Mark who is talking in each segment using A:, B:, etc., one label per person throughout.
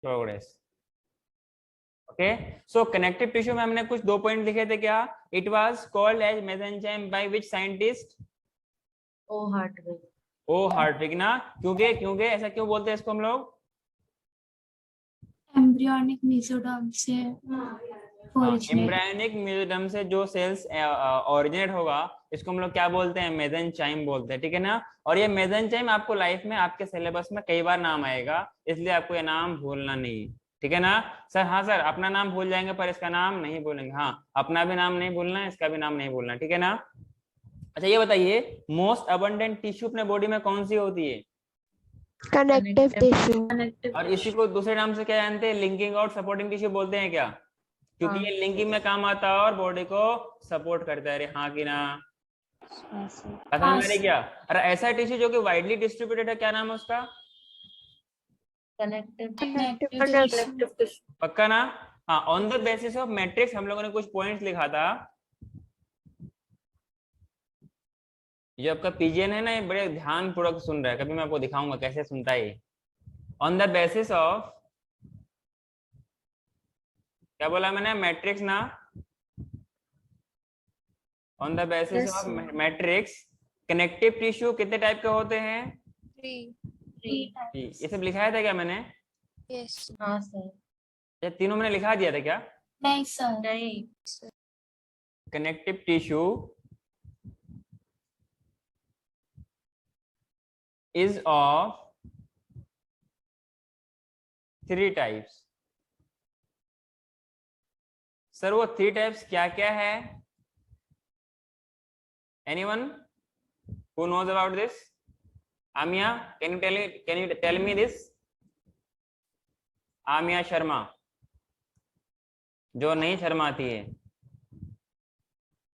A: Progress. Okay, so connective tissue में हमने कुछ 2 पॉइंट लिखे थे क्या? It was called as mesenchyme by which scientist?
B: O Hertwig.
A: O Hertwig ना, क्योंकि ऐसा क्यों बोलते हैं इसको हम लोग?
C: एम्ब्रियोनिक मेसोडर्म से
A: एम्ब्रियोनिक मेसोडर्म से जो सेल्स ओरिजिनेट होगा इसको हम लोग क्या बोलते हैं? मेसेंचाइम बोलते हैं, ठीक है ना। और ये मेसेंचाइम आपको लाइफ में आपके सिलेबस में कई बार नाम आएगा, इसलिए आपको ये नाम भूलना नहीं, ठीक है ना सर? हाँ सर, अपना नाम भूल जाएंगे पर इसका नाम नहीं भूलेंगे। हाँ, अपना भी नाम नहीं भूलना है, इसका भी नाम नहीं भूलना, ठीक है ना। अच्छा ये बताइए, मोस्ट अबंडेंट टिश्यू अपने बॉडी में कौन सी होती है?
D: Connective tissue.
A: और इसी को दूसरे नाम से क्या जानते हैं? लिंकिंग और सपोर्टिंग टिश्यू बोलते हैं क्या? क्योंकि ये लिंकिंग में काम आता है और बॉडी को सपोर्ट करता है। अरे हाँ कि ना? पता नहीं क्या? अरे ऐसा टिश्यू जो कि वाइडली डिस्ट्रीब्यूटेड है, क्या नाम है उसका?
B: Connective tissue.
A: पक्का ना? हाँ, on the basis of matrix हम लोगों ने कुछ पॉइंट्स लिखा था। ये आपका पीजीएन है ना, ये बड़े ध्यान पूर्वक सुन रहा है, कभी मैं आपको दिखाऊंगा कैसे सुनता है ये। ऑन द बेसिस ऑफ, क्या बोला मैंने? मैट्रिक्स ना। On the basis of matrix connective tissue कितने टाइप के होते हैं?
C: 3
A: ये सब लिखाया था क्या मैंने?
C: यस
B: हाँ सर।
A: ये तीनों मैंने लिखा दिया था क्या?
C: नहीं सर
B: नहीं।
A: Connective tissue is of 3 types। Sir वो 3 टाइप्स क्या क्या है? Anyone who knows about this? Amia, can you tell me this? आमिया शर्मा, जो नहीं शर्माती है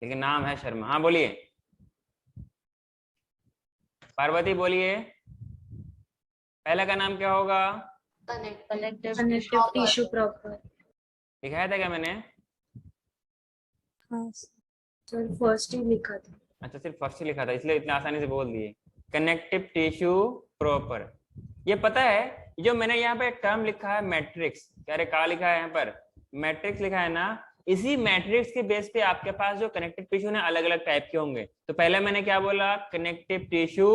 A: लेकिन नाम है शर्मा। हाँ बोलिए। पार्वती बोलिए, पहले का नाम क्या होगा?
B: Connective tissue proper.
A: लिखाया था क्या मैंने?
C: हाँ
B: सर फर्स्ट ही लिखा था।
A: अच्छा, सिर्फ फर्स्ट ही लिखा था इसलिए इतने आसानी से बोल दिए। Connective tissue proper. ये पता है जो मैंने यहाँ पे टर्म लिखा है मैट्रिक्स, क्या रे कहा लिखा है यहाँ पर? मैट्रिक्स लिखा है ना। इसी मैट्रिक्स के बेस पे आपके पास जो कनेक्टिव टिश्यू ना अलग अलग टाइप के होंगे। तो पहले मैंने क्या बोला? Connective tissue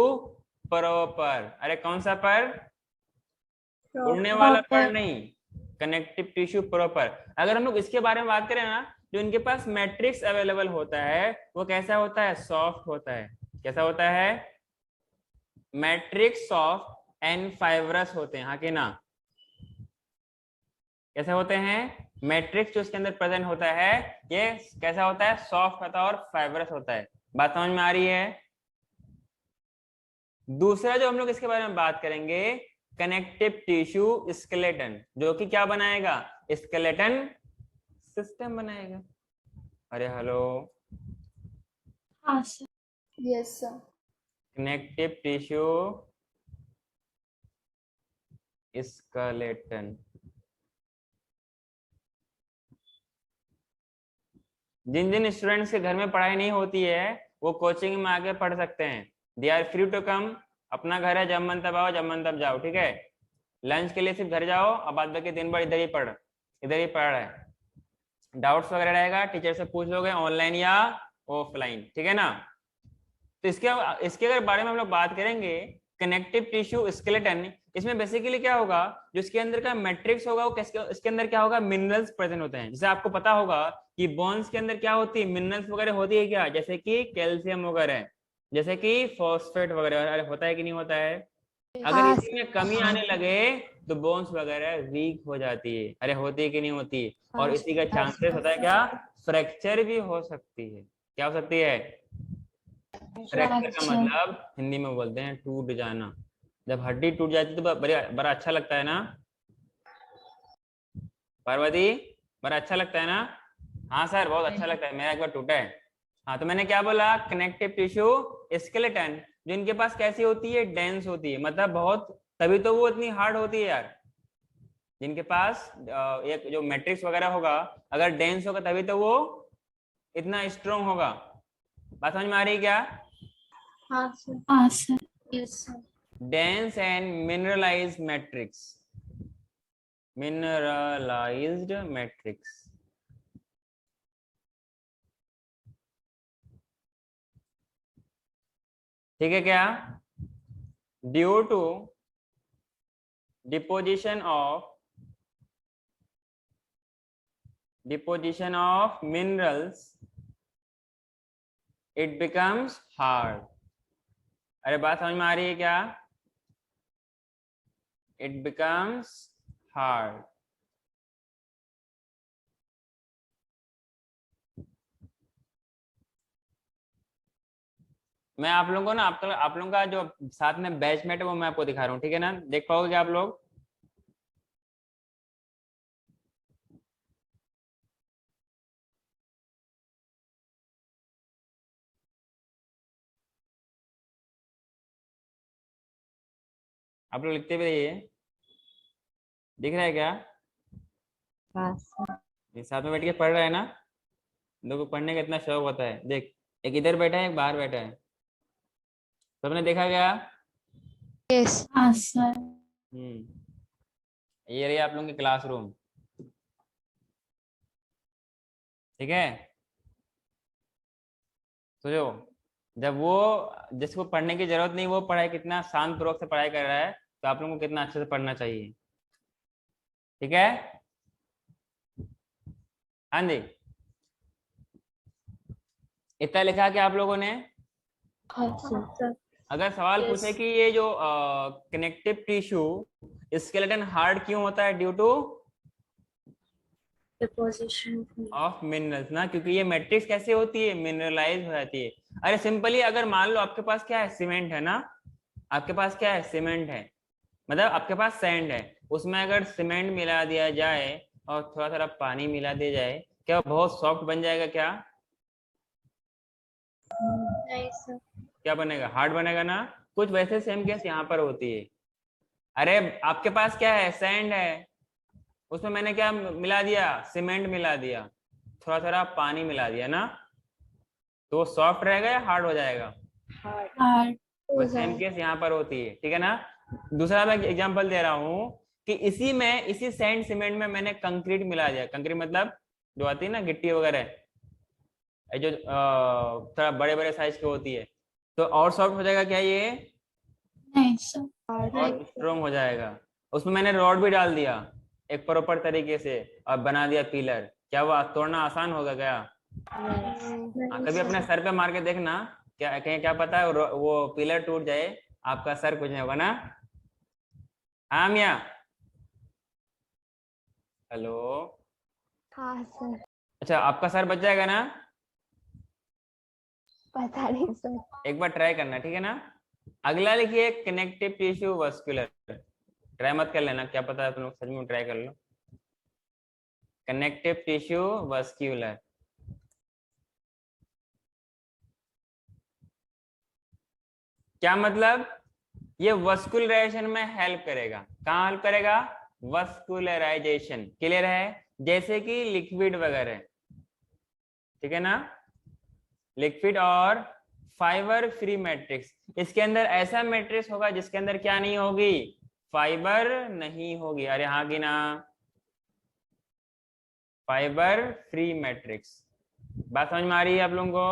A: proper. अरे कौन सा पर? उड़ने वाला पर नहीं, कनेक्टिव टिश्यू प्रॉपर। अगर हम लोग इसके बारे में बात करें ना, जो इनके पास मैट्रिक्स अवेलेबल होता है वो कैसा होता है? सॉफ्ट होता है। कैसा होता है? मैट्रिक्स सॉफ्ट एंड फाइब्रस होते हैं, हाँ कि ना? कैसे होते हैं? मैट्रिक्स जो इसके अंदर प्रेजेंट होता है ये कैसा होता है? सॉफ्ट होता है और फाइब्रस होता है। बात समझ में आ रही है? दूसरा जो हम लोग इसके बारे में बात करेंगे, कनेक्टिव टिश्यू स्केलेटन, जो कि क्या बनाएगा? स्केलेटन सिस्टम बनाएगा। अरे हेलो,
C: हाँ sir
D: yes sir.
A: Connective tissue skeleton. जिन जिन स्टूडेंट्स के घर में पढ़ाई नहीं होती है वो कोचिंग में आके पढ़ सकते हैं। They are free to come. अपना घर है, जब मन तब आओ, जब मन तब जाओ, ठीक है। लंच के लिए सिर्फ घर जाओ और बाद बाकी दिन भर इधर ही पढ़ रहा है। डाउट्स वगैरह रहेगा टीचर से पूछ लोगे, ऑनलाइन या ऑफलाइन, ठीक है ना। तो इसके अगर बारे में हम लोग बात करेंगे, कनेक्टिव टिश्यू स्केलेटन, इसमें बेसिकली क्या होगा? जो इसके अंदर का मैट्रिक्स होगा वो इसके अंदर क्या होगा? मिनरल्स प्रेजेंट होते हैं। जैसे आपको पता होगा कि बोन्स के अंदर क्या होती है? मिनरल्स वगैरह होती है क्या? जैसे कि कैल्शियम वगैरह, जैसे कि फॉस्फेट वगैरह, होता है कि नहीं होता है? अगर इसी में कमी आने लगे तो बोन्स वगैरह वीक हो जाती है। अरे होती है कि नहीं होती? और इसी का चांसेस होता है क्या? फ्रैक्चर भी हो सकती है। क्या हो सकती है? फ्रैक्चर का मतलब हिंदी में बोलते हैं टूट जाना। जब हड्डी टूट जाती है तो बड़ा अच्छा लगता है ना पार्वती? बड़ा अच्छा लगता है ना? हाँ सर, बहुत अच्छा लगता है, मेरा एक बार टूटा है। हाँ, तो मैंने क्या बोला? कनेक्टिव टिश्यू स्केलेटन, जो इनके पास कैसी होती है? डेंस होती है, मतलब बहुत, तभी तो वो इतनी हार्ड होती है यार। जिनके पास एक जो मैट्रिक्स वगैरह होगा अगर डेंस होगा तभी तो वो इतना स्ट्रॉन्ग होगा। बात समझ में आ रही है क्या?
C: हाँ sir
B: yes sir.
A: Dense and mineralised matrix. Mineralised matrix. ठीक है क्या? Due to deposition of minerals it becomes hard. अरे बात समझ में आ रही है क्या? It becomes hard. मैं आप लोगों को ना आप लोगों का जो साथ में बैचमेट है वो मैं आपको दिखा रहा हूँ, ठीक है ना? देख पाओगे क्या आप लोग? आप लोग लिखते भी रहिए। दिख रहा है क्या? ये साथ में बैठ के पढ़ रहा है ना? लोगों को पढ़ने का इतना शौक होता है। देख, एक इधर बैठा है, एक बाहर बैठा है। सबने देखा क्या?
D: Yes.
C: हाँ सर।
A: ये रही आप लोगों की क्लासरूम, ठीक है? सोचो, जब वो जिसको पढ़ने की जरूरत नहीं वो पढ़ाई कितना शांत पूर्वक से पढ़ाई कर रहा है, तो आप लोगों को कितना अच्छे से पढ़ना चाहिए। ठीक है? हाँ जी, इतना लिखा क्या आप लोगों ने?
B: हाँ सर।
A: अगर सवाल
B: Yes.
A: पूछे कि ये जो कनेक्टिव टिश्यू स्केलेटन हार्ड क्यों होता है? Due to
B: deposition
A: of minerals ना, क्योंकि ये मैट्रिक्स कैसे होती है? मिनरलाइज हो जाती है। अरे सिंपली अगर मान लो आपके पास क्या है, सीमेंट है ना, आपके पास क्या है, सीमेंट है, मतलब आपके पास सैंड है, उसमें अगर सीमेंट मिला दिया जाए और थोड़ा थोड़ा पानी मिला दिया जाए, क्या बहुत सॉफ्ट बन जाएगा क्या?
B: नहीं सर।
A: क्या बनेगा? हार्ड बनेगा ना। कुछ वैसे सेम केस यहाँ पर होती है। अरे आपके पास क्या है, सैंड है, उसमें मैंने क्या मिला दिया, सीमेंट मिला दिया, थोड़ा थोड़ा पानी मिला दिया ना, तो वो सॉफ्ट रहेगा या हार्ड हो जाएगा?
C: हार्ड।
A: वो सेम केस यहाँ पर होती है, ठीक है ना? दूसरा मैं एग्जांपल दे रहा हूँ कि इसी सैंड सीमेंट में मैंने कंक्रीट मिला दिया। कंक्रीट मतलब जो आती है ना गिट्टी वगैरह, जो थोड़ा बड़े बड़े साइज की होती है, तो और सॉफ्ट हो जाएगा क्या ये?
C: नहीं सर।
A: और स्ट्रॉन्ग हो जाएगा। उसमें मैंने रॉड भी डाल दिया एक प्रॉपर तरीके से और बना दिया पिलर, क्या वो तोड़ना आसान होगा क्या? कभी अपने सर पे मार के देखना, क्या कहीं क्या पता है वो पिलर टूट जाए, आपका सर कुछ नहीं होगा ना। हाँ मिया, हेलो।
D: हाँ सर।
A: अच्छा, आपका सर बच जाएगा ना?
D: पता नहीं सर।
A: एक बार ट्राई करना, ठीक है ना? अगला लिखिए कनेक्टिव टिश्यू वस्कुलर। ट्राई मत कर लेना, क्या पता है तुम लोग सच में ट्राई कर लो। कनेक्टिव टिश्यू वस्कुलर, क्या मतलब? ये वस्कुलराइजेशन में हेल्प करेगा। कहाँ हेल्प करेगा? वस्कुलराइजेशन। क्लियर है? जैसे कि लिक्विड वगैरह, ठीक है ना? लिक्विड और फाइबर फ्री मैट्रिक्स, इसके अंदर ऐसा मैट्रिक्स होगा जिसके अंदर क्या नहीं होगी? फाइबर नहीं होगी। अरे हाँ कि ना? Fibre free matrix. बात समझ में आ रही है आप लोगों को?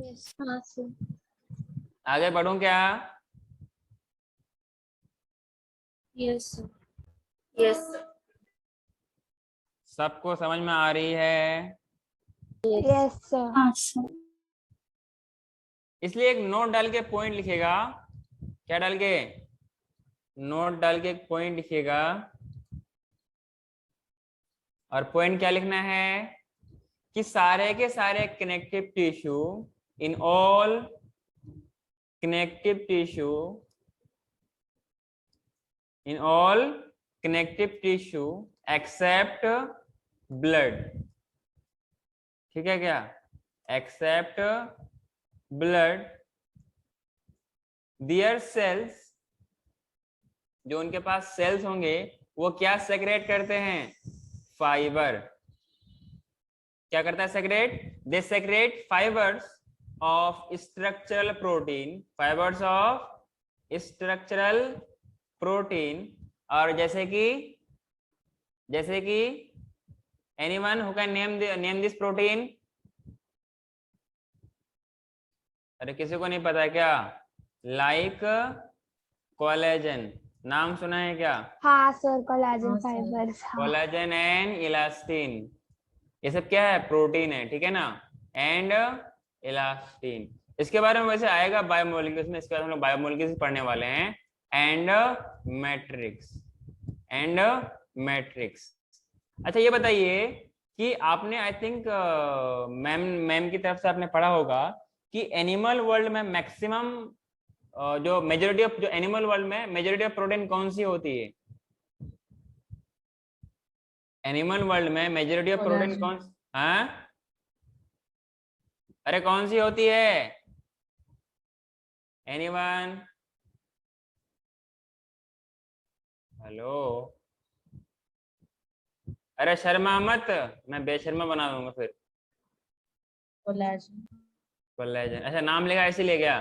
B: Yes. हाँ सर।
A: आगे बढ़ूं क्या?
B: Yes sir. Yes sir.
A: सबको समझ में आ रही है?
D: Yes sir.
C: हाँ सर।
A: इसलिए एक नोट डाल के पॉइंट लिखेगा। क्या डाल के? नोट डाल के एक पॉइंट लिखिएगा। और पॉइंट क्या लिखना है? कि सारे के सारे connective tissue, in all connective tissue, in all connective tissue except blood, ठीक है क्या? एक्सेप्ट ब्लड, दियर सेल्स, जो उनके पास सेल्स होंगे वो क्या सेक्रेट करते हैं? फाइबर। क्या करता है secrete? They secrete fibres of structural protein, fibres of structural protein, और जैसे कि जैसे कि anyone who can name this protein? अरे किसी को नहीं पता है क्या? लाइक कोलेजन, नाम सुना है क्या?
D: हाँ सर, कोलेजन
C: हाँ, सर।
D: फाइबर्स। हाँ
A: कोलेजन एंड इलास्टिन, ये सब क्या है? प्रोटीन है, ठीक है ना। एंड इलास्टिन, इसके बारे में वैसे आएगा बायोमोलिक्यूल्स में, इसके बाद हम लोग बायोमोलिक्यूल्स पढ़ने वाले हैं। And matrix, and matrix. अच्छा ये बताइए कि आपने आई थिंक मैम की तरफ से आपने पढ़ा होगा कि एनिमल वर्ल्ड में मैक्सिमम जो मेजोरिटी ऑफ, जो एनिमल वर्ल्ड में मेजोरिटी ऑफ प्रोटीन कौन सी होती है? एनिमल वर्ल्ड में मेजोरिटी ऑफ प्रोटीन
C: कोलेजन।
A: कौन? हाँ, अरे कौन सी होती है? एनीवन? हेलो, अरे शर्मा मत, मैं बेशर्मा बना दूंगा फिर।
C: कोलेजन।
A: कोलेजन, अच्छा नाम लेगा इसीलिए क्या?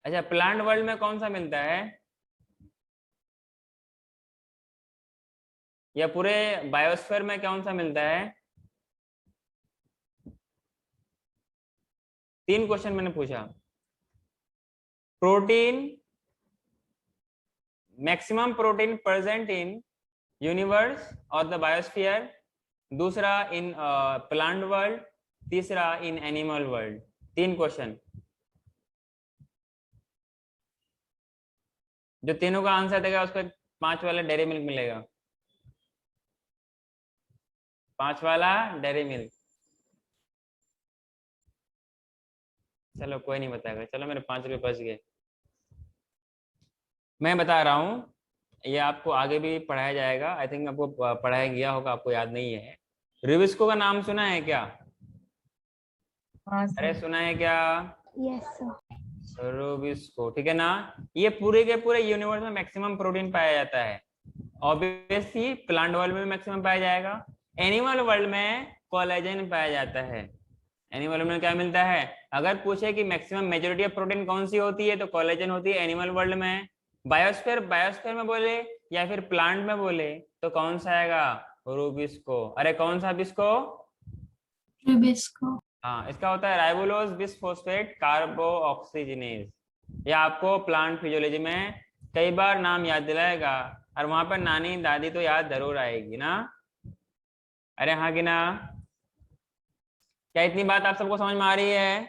A: अच्छा प्लांट वर्ल्ड में कौन सा मिलता है, या पूरे बायोस्फीयर में कौन सा मिलता है? 3 क्वेश्चन मैंने पूछा। Protein, maximum protein present in universe और द बायोस्फीयर, दूसरा इन प्लांट वर्ल्ड, तीसरा इन एनिमल वर्ल्ड। 3 क्वेश्चन, जो तीनों का आंसर देगा उसको 5 वाला डेयरी मिल्क मिलेगा, 5 वाला डेयरी मिल्क। चलो कोई नहीं बताएगा, चलो मेरे 5 रुपये बच गए। मैं बता रहा हूँ, ये आपको आगे भी पढ़ाया जाएगा, आई थिंक आपको पढ़ाया गया होगा, आपको याद नहीं है। रिबिस्को का नाम सुना है क्या?
C: हाँ,
A: अरे
C: सर।
A: सुना है क्या?
D: Yes sir.
A: रूबिस्को, ठीक है ना। ये पूरे के पूरे यूनिवर्स में मैक्सिमम प्रोटीन पाया जाता है। ऑब्वियसली प्लांट वर्ल्ड में मैक्सिमम पाया जाएगा, एनिमल वर्ल्ड में कोलेजन पाया जाता है। एनिमल वर्ल्ड में क्या मिलता है? अगर पूछे कि मैक्सिमम मेजोरिटी ऑफ प्रोटीन कौन सी होती है, तो कोलेजन होती है एनिमल वर्ल्ड में। बायोस्फीयर, बायोस्फीयर में बोले या फिर प्लांट में बोले तो कौन सा आएगा? रूबिस्को। अरे कौन सा बिस्को?
C: रिबिस्को।
A: हाँ, इसका होता है राइबोलोज बिसफॉस्फेट कार्बो ऑक्सीजनेज। ये आपको प्लांट फिजियोलॉजी में कई बार नाम याद दिलाएगा, और वहां पर नानी दादी तो याद जरूर आएगी ना। अरे हाँ कि ना? क्या इतनी बात आप सबको समझ में आ रही है?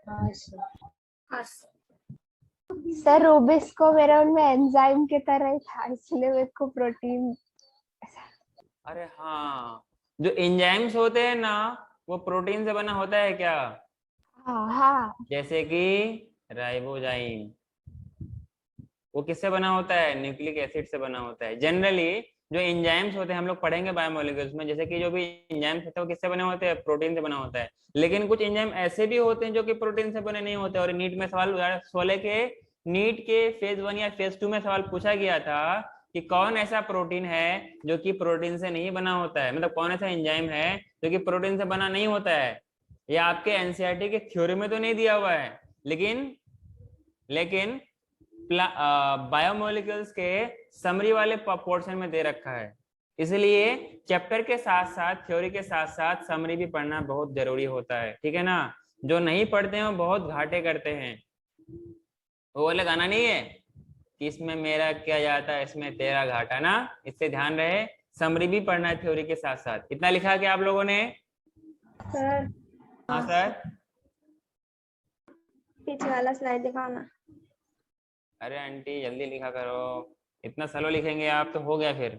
C: हाँ, सर।
B: हाँ सर।
D: सर रूबिस्को मेरा उनमें एंजाइम की तरह ही था, इसलिए मेरे को प्रोटीन।
A: अरे हाँ, जो एंजाइम्स होते हैं ना, वो प्रोटीन से बना होता है क्या?
D: हाँ हाँ।
A: जैसे कि राइबोजाइम, वो किससे बना होता है? न्यूक्लिक एसिड से बना होता है। जनरली जो एंजाइम्स होते हैं, हम लोग पढ़ेंगे बायोमोलिक्यूल्स में, जैसे कि जो भी एंजाइम्स होते हैं वो किससे बने होते हैं? प्रोटीन से बना होता है। लेकिन कुछ एंजाइम ऐसे भी होते हैं जो कि प्रोटीन से बने नहीं होते। और नीट में सवाल 16 के नीट के फेज 1 या फेज 2 में सवाल पूछा गया था कि कौन ऐसा प्रोटीन है जो कि प्रोटीन से नहीं बना होता है, मतलब कौन ऐसा एंजाइम है जो कि प्रोटीन से बना नहीं होता है। ये आपके एनसीईआरटी के थ्योरी में तो नहीं दिया हुआ है, लेकिन बायोमोलिक्यूल्स के समरी वाले पोर्शन में दे रखा है। इसलिए चैप्टर के साथ साथ, थ्योरी के साथ साथ समरी भी पढ़ना बहुत जरूरी होता है, ठीक है ना। जो नहीं पढ़ते हैं वो बहुत घाटे करते हैं। वो वाला गाना नहीं है कि इसमें मेरा क्या जाता है इसमें तेरा घाटा ना। इससे ध्यान रहे, समरी भी पढ़ना है थ्योरी के साथ साथ। इतना लिखा क्या आप लोगों ने?
D: सर
A: हाँ सर।
D: पीछे वाला स्लाइड दिखाओ ना।
A: अरे आंटी जल्दी लिखा करो, इतना स्लो लिखेंगे आप तो हो गया फिर।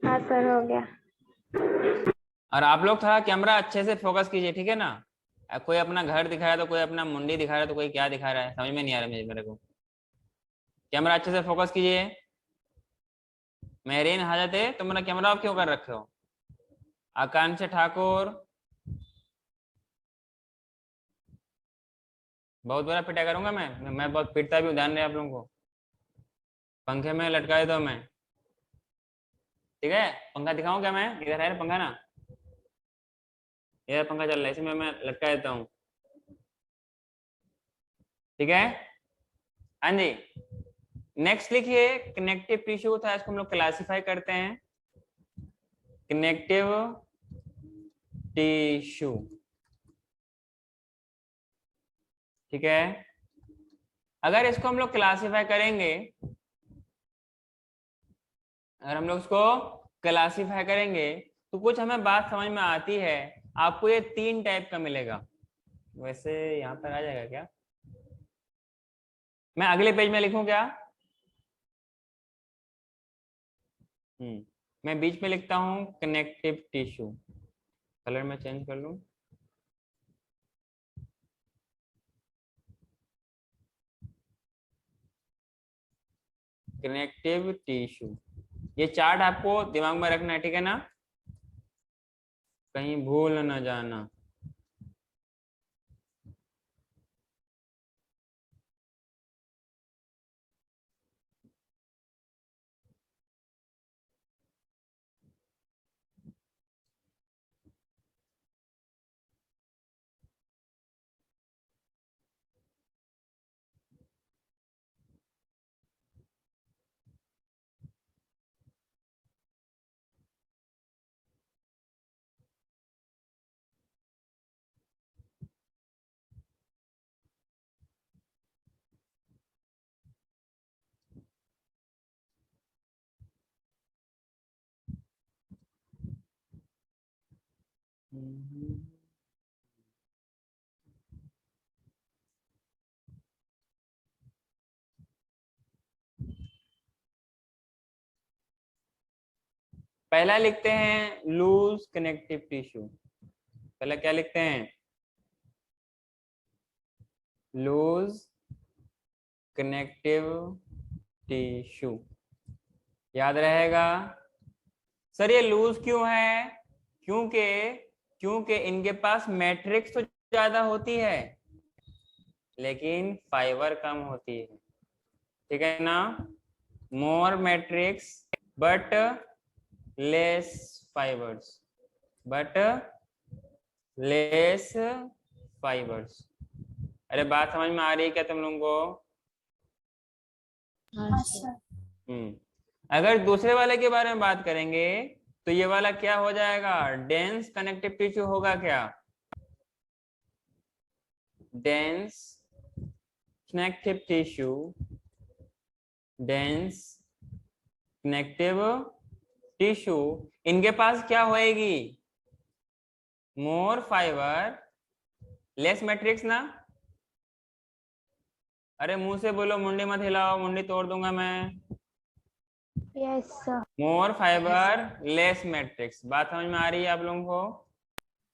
D: हाँ सर, हो गया।
A: और आप लोग थोड़ा कैमरा अच्छे से फोकस कीजिए, ठीक है ना। कोई अपना घर दिखा रहा है तो कोई अपना मुंडी दिखा रहा है तो कोई क्या दिखा रहा है, समझ में नहीं आ रहा मेरे को। कैमरा अच्छे से फोकस कीजिए। मेरीन हाजत है, तुम मेरा कैमरा ऑफ क्यों कर रखे हो? आकांक्षा ठाकुर, बहुत बुरा पिटा करूंगा मैं बहुत पिटता भी हूँ, ध्यान रहे आप लोगों को। पंखे में लटकाए दो मैं, ठीक है। पंखा दिखाऊं क्या मैं? इधर है पंखा ना, इधर पंखा चल रहा है, इसमें मैं लटका देता हूँ, ठीक है। हाँ जी, नेक्स्ट लिखिए कनेक्टिव टिश्यू था, इसको हम लोग क्लासिफाई करते हैं कनेक्टिव टिश्यू, ठीक है। अगर इसको हम लोग क्लासिफाई करेंगे, अगर हम लोग इसको क्लासिफाई करेंगे तो कुछ हमें बात समझ में आती है। आपको ये 3 टाइप का मिलेगा। वैसे यहाँ पर आ जाएगा क्या, मैं अगले पेज में लिखूं क्या? मैं बीच में लिखता हूं कनेक्टिव टिश्यू, कलर में चेंज कर लूं। कनेक्टिव टिश्यू, ये चार्ट आपको दिमाग में रखना है, ठीक है ना, कहीं भूल न जाना। पहला लिखते हैं लूज कनेक्टिव टिश्यू। पहला क्या लिखते हैं? लूज कनेक्टिव टिश्यू, याद रहेगा। सर ये लूज क्यों है? क्योंकि क्योंकि इनके पास मैट्रिक्स तो ज्यादा होती है लेकिन फाइबर कम होती है, ठीक है ना। More matrix but less fibres, but less fibres. अरे बात समझ में आ रही है क्या तुम लोगों को?
B: हाँ सर।
A: अगर दूसरे वाले के बारे में बात करेंगे तो ये वाला क्या हो जाएगा? डेंस कनेक्टिव टिश्यू होगा क्या? Dense connective tissue, dense connective tissue, इनके पास क्या होएगी? मोर फाइबर लेस मैट्रिक्स ना। अरे मुंह से बोलो, मुंडी मत हिलाओ, मुंडी तोड़ दूंगा मैं।
D: Yes sir.
A: More fibre less matrix, बात समझ में आ रही है आप लोगों को?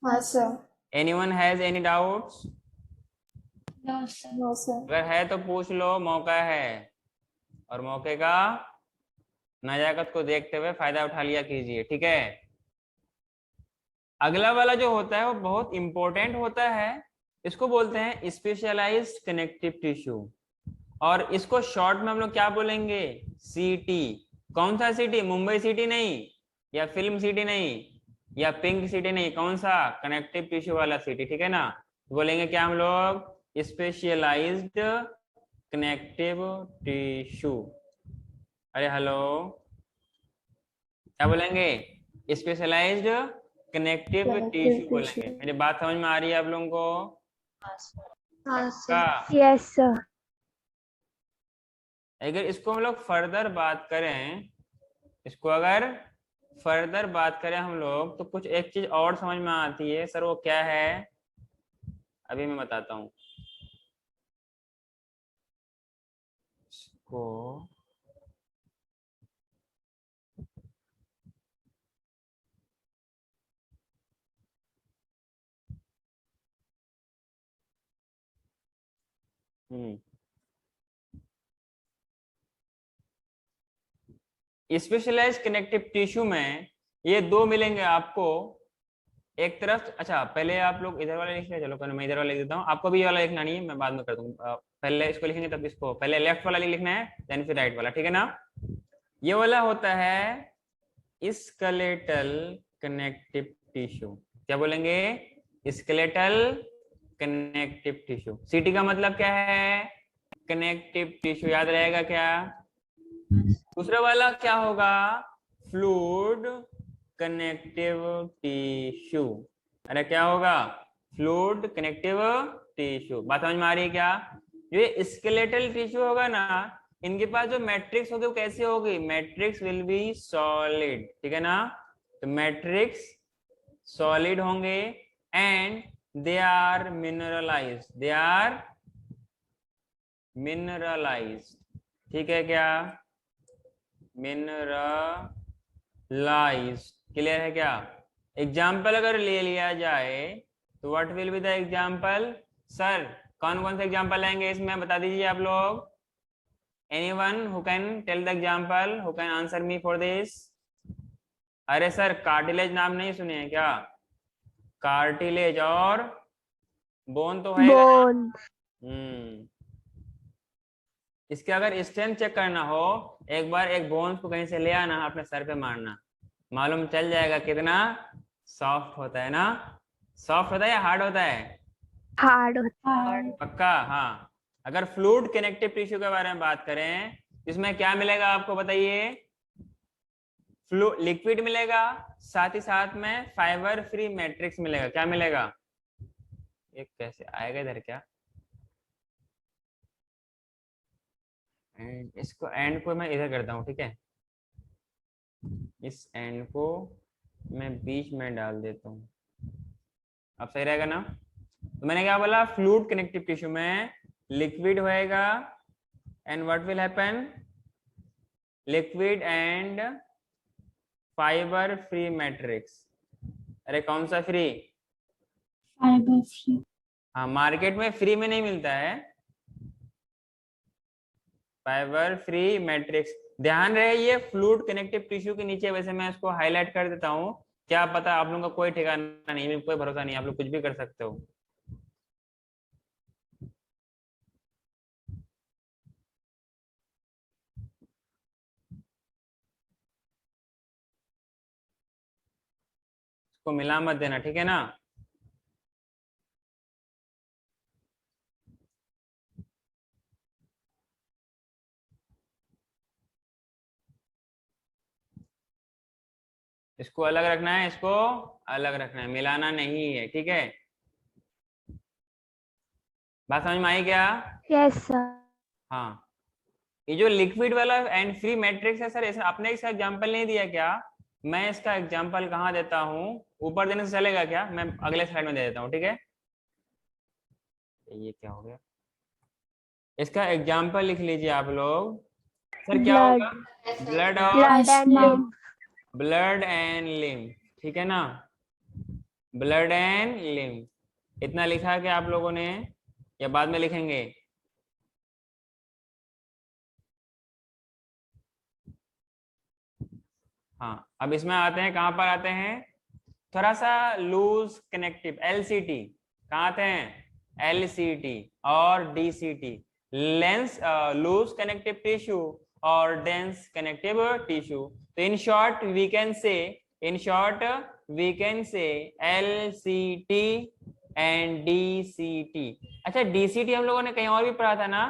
B: हाँ सर।
A: Anyone has any doubts?
C: No, sir.
B: No sir.
A: अगर है तो पूछ लो, मौका है, और मौके का नजाकत को देखते हुए फायदा उठा लिया कीजिए, ठीक है। अगला वाला जो होता है वो बहुत इंपॉर्टेंट होता है, इसको बोलते हैं स्पेशलाइज्ड कनेक्टिव टिश्यू, और इसको शॉर्ट में हम लोग क्या बोलेंगे? सीटी। कौन सा सिटी? मुंबई सिटी नहीं, या फिल्म सिटी नहीं, या पिंक सिटी नहीं, कौन सा? कनेक्टिव टिश्यू वाला सिटी, ठीक है ना। बोलेंगे क्या हम लोग? Specialised connective tissue. अरे हेलो, क्या बोलेंगे? स्पेशलाइज्ड कनेक्टिव टिश्यू बोलेंगे। मेरी बात समझ में आ रही है आप लोगों को?
B: हाँ
A: का
B: सर।
D: Yes sir.
A: अगर इसको हम लोग फर्दर बात करें, इसको अगर फर्दर बात करें हम लोग, तो कुछ एक चीज और समझ में आती है। सर वो क्या है? अभी मैं बताता हूँ इसको। स्पेशलाइज्ड कनेक्टिव टिश्यू में ये दो मिलेंगे आपको। एक तरफ, अच्छा पहले आप लोग इधर वाले लिख लें, चलो मैं इधर वाला लिख देता हूँ, आपको भी ये वाला लिखना नहीं है, मैं बाद में कर दूंगा। पहले इसको लिखेंगे तब इसको, पहले लेफ्ट वाला लिखना है देन फिर राइट वाला, ठीक है ना। ये वाला होता है स्केलेटल कनेक्टिव टिश्यू। क्या बोलेंगे? Skeletal connective tissue. सीटी का मतलब क्या है? कनेक्टिव टिश्यू, याद रहेगा क्या? दूसरा वाला क्या होगा? Fluid connective tissue. अरे क्या होगा? Fluid connective tissue. बात समझ में आ रही है क्या? जो ये स्केलेटल टिश्यू होगा ना, इनके पास जो मैट्रिक्स होगी वो कैसी होगी? मैट्रिक्स विल बी सॉलिड, ठीक है ना? तो मैट्रिक्स सॉलिड होंगे and they are mineralised, they are mineralised, ठीक है क्या? मिनरलाइज्ड, क्लियर है क्या? एग्जाम्पल अगर ले लिया जाए तो what will be the example? Sir कौन कौन से एग्जाम्पल लेंगे इसमें, बता दीजिए आप लोग। Anyone who can tell the example, who can answer me for this? अरे सर कार्टिलेज नाम नहीं सुने हैं क्या? कार्टिलेज और बोन तो है ना?
D: बोन।
A: इसके अगर स्ट्रेंथ चेक करना हो, एक बार एक बोन्स को कहीं से ले आना, अपने सर पे मारना, मालूम चल जाएगा कितना सॉफ्ट होता है ना। सॉफ्ट होता है या हार्ड होता है?
D: हार्ड।
C: हार्ड।
A: पक्का? हाँ। अगर फ्लूइड कनेक्टिव टिश्यू के बारे में बात करें, इसमें क्या मिलेगा आपको बताइए? लिक्विड मिलेगा, साथ ही साथ में फाइबर फ्री मैट्रिक्स मिलेगा। क्या मिलेगा? ये कैसे आएगा इधर क्या? इसको एंड को मैं इधर करता हूँ, ठीक है? इस एंड को मैं बीच में डाल देता हूँ, अब सही रहेगा ना? तो मैंने क्या बोला? फ्लूइड कनेक्टिव टिश्यू में लिक्विड होएगा and what will happen? Liquid and fibre free matrix. अरे कौन सा फ्री?
C: Fibre free.
A: हाँ, मार्केट में फ्री में नहीं मिलता है फाइबर फ्री मैट्रिक्स। ध्यान रहे ये फ्लूइड कनेक्टिव टिश्यू के नीचे, वैसे मैं इसको हाईलाइट कर देता हूँ, क्या पता आप लोगों का कोई ठिकाना नहीं, कोई भरोसा नहीं, आप लोग कुछ भी कर सकते हो। इसको मिला मत देना, ठीक है ना? इसको अलग रखना है, इसको अलग रखना है, मिलाना नहीं है, ठीक है? बात समझ में आई क्या?
D: Yes sir.
A: हाँ। ये जो लिक्विड वाला एंड फ्री मैट्रिक्स है सर, इसमें आपने इसका एग्जांपल नहीं दिया क्या? मैं इसका एग्जांपल कहाँ देता हूँ? ऊपर देने से चलेगा क्या? मैं अगले स्लाइड में दे देता हूँ, ठीक है? ये क्या हो गया? इसका एग्जांपल लिख लीजिए आप लोग। सर क्या
D: ब्लड।
A: होगा? ब्लड और
D: blood and lymph.
A: Blood and lymph, ठीक है ना? ब्लड एंड लिम्फ, इतना लिखा है क्या आप लोगों ने, या बाद में लिखेंगे? हाँ, अब इसमें आते हैं, कहाँ पर आते हैं? थोड़ा सा लूज कनेक्टिव, एलसीटी। कहाँ आते हैं? एलसीटी और डीसीटी, लेंस लूज कनेक्टिव टिश्यू और डेंस कनेक्टिव टिश्यू। तो in short we can say, in short we can say LCT and DCT. अच्छा, डीसीटी हम लोगों ने कहीं और भी पढ़ा था ना?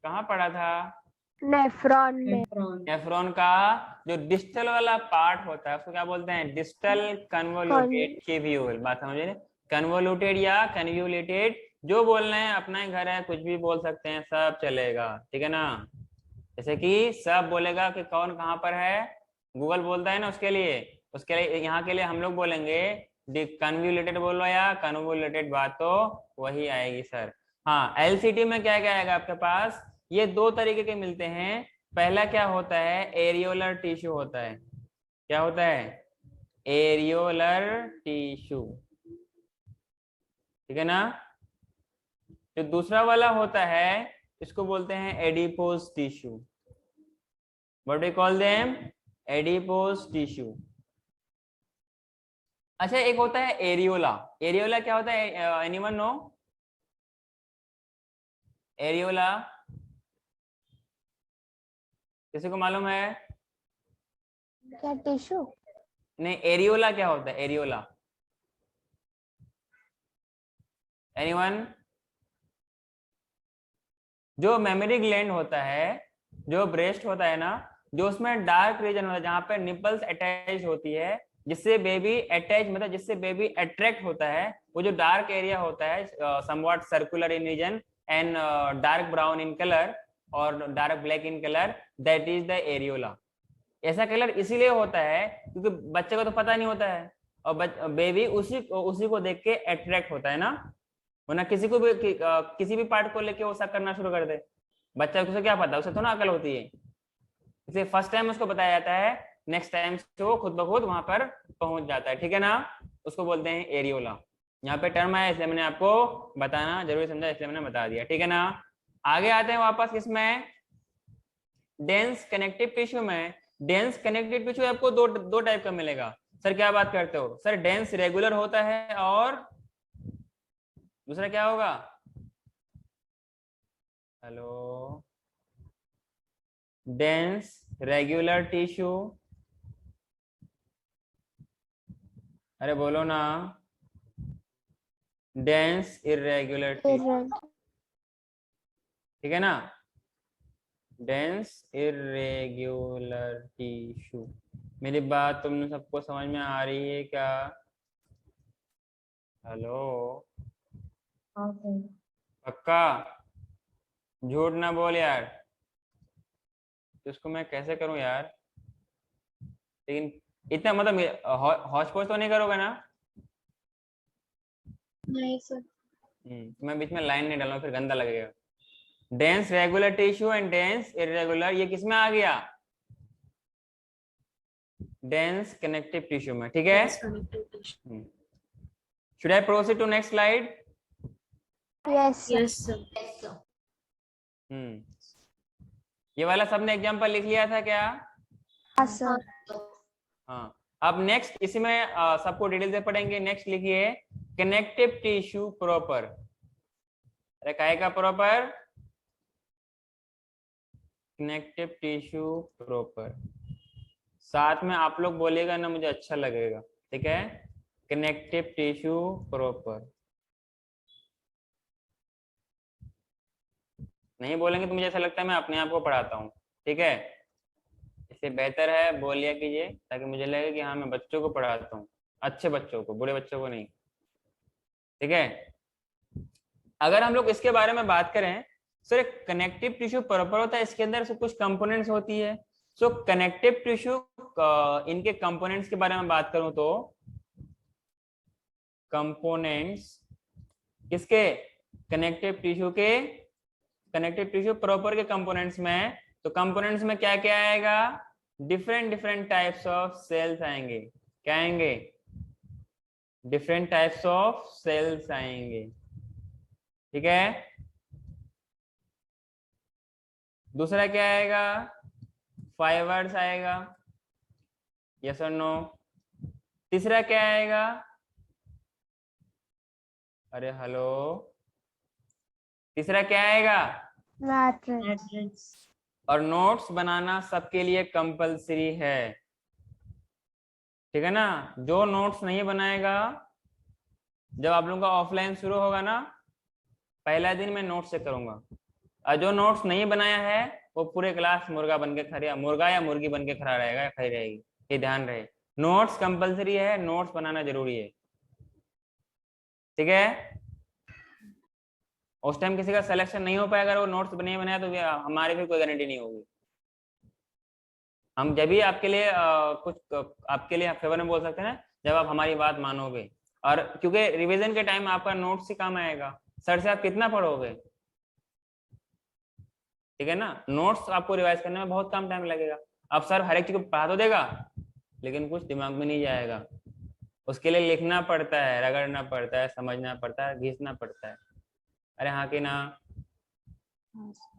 A: कहाँ पढ़ा था?
D: नेफ्रॉन में।
A: नेफ्रॉन का जो डिस्टल वाला पार्ट होता है उसको क्या बोलते हैं? डिस्टल कन्वोल्यूटेड केव्यूल। बात समझे? कन्वोल्यूटेड या कन्व्यूलेटेड, जो बोलना है, अपना ही घर है, कुछ भी बोल सकते हैं, सब चलेगा, ठीक है ना? जैसे कि सब बोलेगा कि कौन कहाँ पर है, गूगल बोलता है ना, उसके लिए यहाँ के लिए हम लोग बोलेंगे कन्व्यूलेटेड बोलो या कन्वोल्यूटेड, बात तो वही आएगी सर। हाँ, एलसीटी में क्या क्या आएगा आपके पास? ये दो तरीके के मिलते हैं। पहला क्या होता है? एरियोलर टिश्यू होता है। क्या होता है? एरियोलर टिश्यू, ठीक है ना? जो दूसरा वाला होता है इसको बोलते हैं adipose tissue. What we call them? Adipose tissue. अच्छा, एक होता है एरियोला। एरियोला क्या होता है? Anyone no? एरियोला किसी को मालूम है?
D: क्या टिश्यू?
A: नहीं, एरियोला क्या होता है? Areola anyone? जो मेमोरी ग्लैंड होता है, जो ब्रेस्ट होता है ना, जो उसमें डार्क रीजन होता है जहाँ पे निपल्स अटैच होती है, जिससे बेबी अटैच मतलब जिससे बेबी अट्रैक्ट होता है, वो जो डार्क एरिया होता है somewhat circular in region and dark brown in colour और dark black in colour, that is the areola. ऐसा कलर इसीलिए होता है क्योंकि बच्चे को तो पता नहीं होता है और बेबी उसी को देख के अट्रैक्ट होता है ना, वरना किसी को भी किसी भी पार्ट को लेके वो शक करना शुरू कर दे, बच्चा को क्या पता, उसे तो ना अकल होती है, इसलिए फर्स्ट टाइम उसको बताया जाता है, नेक्स्ट टाइम से वो खुद ब खुद वहां पर पहुंच जाता है, ठीक है ना, उसको बोलते हैं एरियोला। यहाँ पे टर्म है इसलिए मैंने आपको बताना जरूरी समझा, इसलिए मैंने बता दिया, ठीक है ना। आगे आते हैं वापस किसमें, डेंस कनेक्टिव टिश्यू में। डेंस कनेक्टिव टिश्यू आपको दो टाइप का मिलेगा। सर क्या बात करते हो सर, डेंस रेगुलर होता है और दूसरा क्या होगा, हेलो, डेंस रेगुलर टिश्यू, अरे बोलो ना, डेंस इरेगुलर टिश्यू, ठीक है ना, डेंस इरेगुलर टिश्यू। मेरी बात तुमने सबको समझ में आ रही है क्या, हेलो, पक्का, झूठ ना बोल यार, तो इसको मैं कैसे करूं यार, लेकिन इतना मतलब हौच पौच तो नहीं करोगे ना।
B: नहीं सर।
A: मैं बीच में लाइन नहीं डालूंगा फिर गंदा लगेगा। Dense regular tissue and dense irregular, ये किसमें आ गया, डेंस कनेक्टिव टिश्यू में, ठीक है। Should I proceed to next slide,
D: yes
B: yes sir.
A: ये वाला सबने एग्जांपल लिख लिया था क्या,
D: हाँ सर।
A: हाँ। अब नेक्स्ट इसी में सबको डिटेल से पढ़ेंगे। नेक्स्ट लिखिए कनेक्टिव टिश्यू प्रॉपर, अरे काहे का प्रॉपर, कनेक्टिव टिश्यू प्रॉपर, साथ में आप लोग बोलिएगा ना, मुझे अच्छा लगेगा, ठीक है। कनेक्टिव टिश्यू प्रॉपर, नहीं बोलेंगे तो मुझे ऐसा लगता है मैं अपने आप को पढ़ाता हूँ, ठीक है, इससे बेहतर है बोल लिया कीजिए ताकि मुझे लगे कि हाँ मैं बच्चों को पढ़ाता हूँ, अच्छे बच्चों को, बुरे बच्चों को नहीं, ठीक है। अगर हम लोग इसके बारे में बात करें, सर कनेक्टिव टिश्यू प्रॉपर होता है, इसके अंदर से कुछ कंपोनेंट्स होती है। सो कनेक्टिव टिश्यू इनके कंपोनेंट्स के बारे में बात करूं तो कंपोनेंट्स किसके, कनेक्टिव टिश्यू के, कनेक्टिव टिश्यू प्रॉपर के कंपोनेंट्स में, तो कंपोनेंट्स में क्या क्या आएगा, different different types of cells आएंगे, क्या आएंगे, डिफरेंट टाइप्स ऑफ सेल्स आएंगे, ठीक है। दूसरा क्या आएगा, फाइबर्स आएगा, यस और नो। तीसरा क्या आएगा, अरे हेलो, तीसरा क्या आएगा,
D: मैट्रिक्स।
A: और नोट्स बनाना सबके लिए कंपलसरी है, ठीक है ना। जो नोट्स नहीं बनाएगा, जब आप लोगों का ऑफलाइन शुरू होगा ना, पहला दिन मैं नोट्स से करूंगा, और जो नोट्स नहीं बनाया है वो पूरे क्लास मुर्गा बन के खड़ा, मुर्गा या मुर्गी बन के खड़ा रहेगा या खड़ी रहेगी, ये ध्यान रहे। नोट्स कंपलसरी है, नोट्स बनाना जरूरी है, ठीक है। उस टाइम किसी का सिलेक्शन नहीं हो पाएगा, अगर वो नोट्स नहीं बनाया तो हमारी भी कोई गारंटी नहीं होगी। हम जब भी आपके लिए कुछ आपके लिए फेवर में बोल सकते हैं जब आप हमारी बात मानोगे, और क्योंकि रिवीजन के टाइम आपका नोट्स ही काम आएगा, सर से आप कितना पढ़ोगे, ठीक है ना। नोट्स आपको रिवाइज करने में बहुत कम टाइम लगेगा। अब सर हर एक चीज को पढ़ा तो देगा लेकिन कुछ दिमाग में नहीं जाएगा, उसके लिए लिखना पड़ता है, रगड़ना पड़ता है, समझना पड़ता है, घिसना पड़ता है, अरे हाँ कि ना।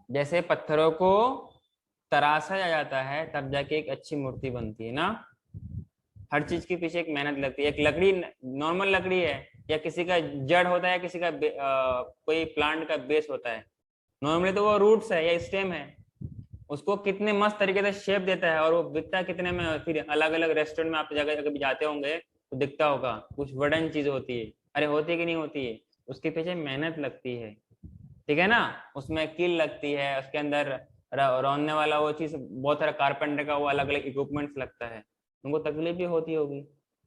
A: जैसे पत्थरों को तराशा जाता है तब जाके एक अच्छी मूर्ति बनती है ना, हर चीज के पीछे एक मेहनत लगती है। एक लकड़ी नॉर्मल लकड़ी है या किसी का जड़ होता है, किसी का कोई प्लांट का बेस होता है, नॉर्मली तो वो रूट्स है या स्टेम है, उसको कितने मस्त तरीके से शेप देता है और वो बिकता कितने में, फिर अलग अलग रेस्टोरेंट में आप जगह कभी जाते होंगे तो दिखता होगा कुछ वुडन चीज होती है, अरे होती है कि नहीं होती है, उसके पीछे मेहनत लगती है, ठीक है ना, उसमें कील लगती है, उसके अंदर रौंदने वाला वो चीज, बहुत सारा कारपेंटर का वो अलग अलग इक्विपमेंट्स लगता है, उनको तकलीफ भी होती होगी।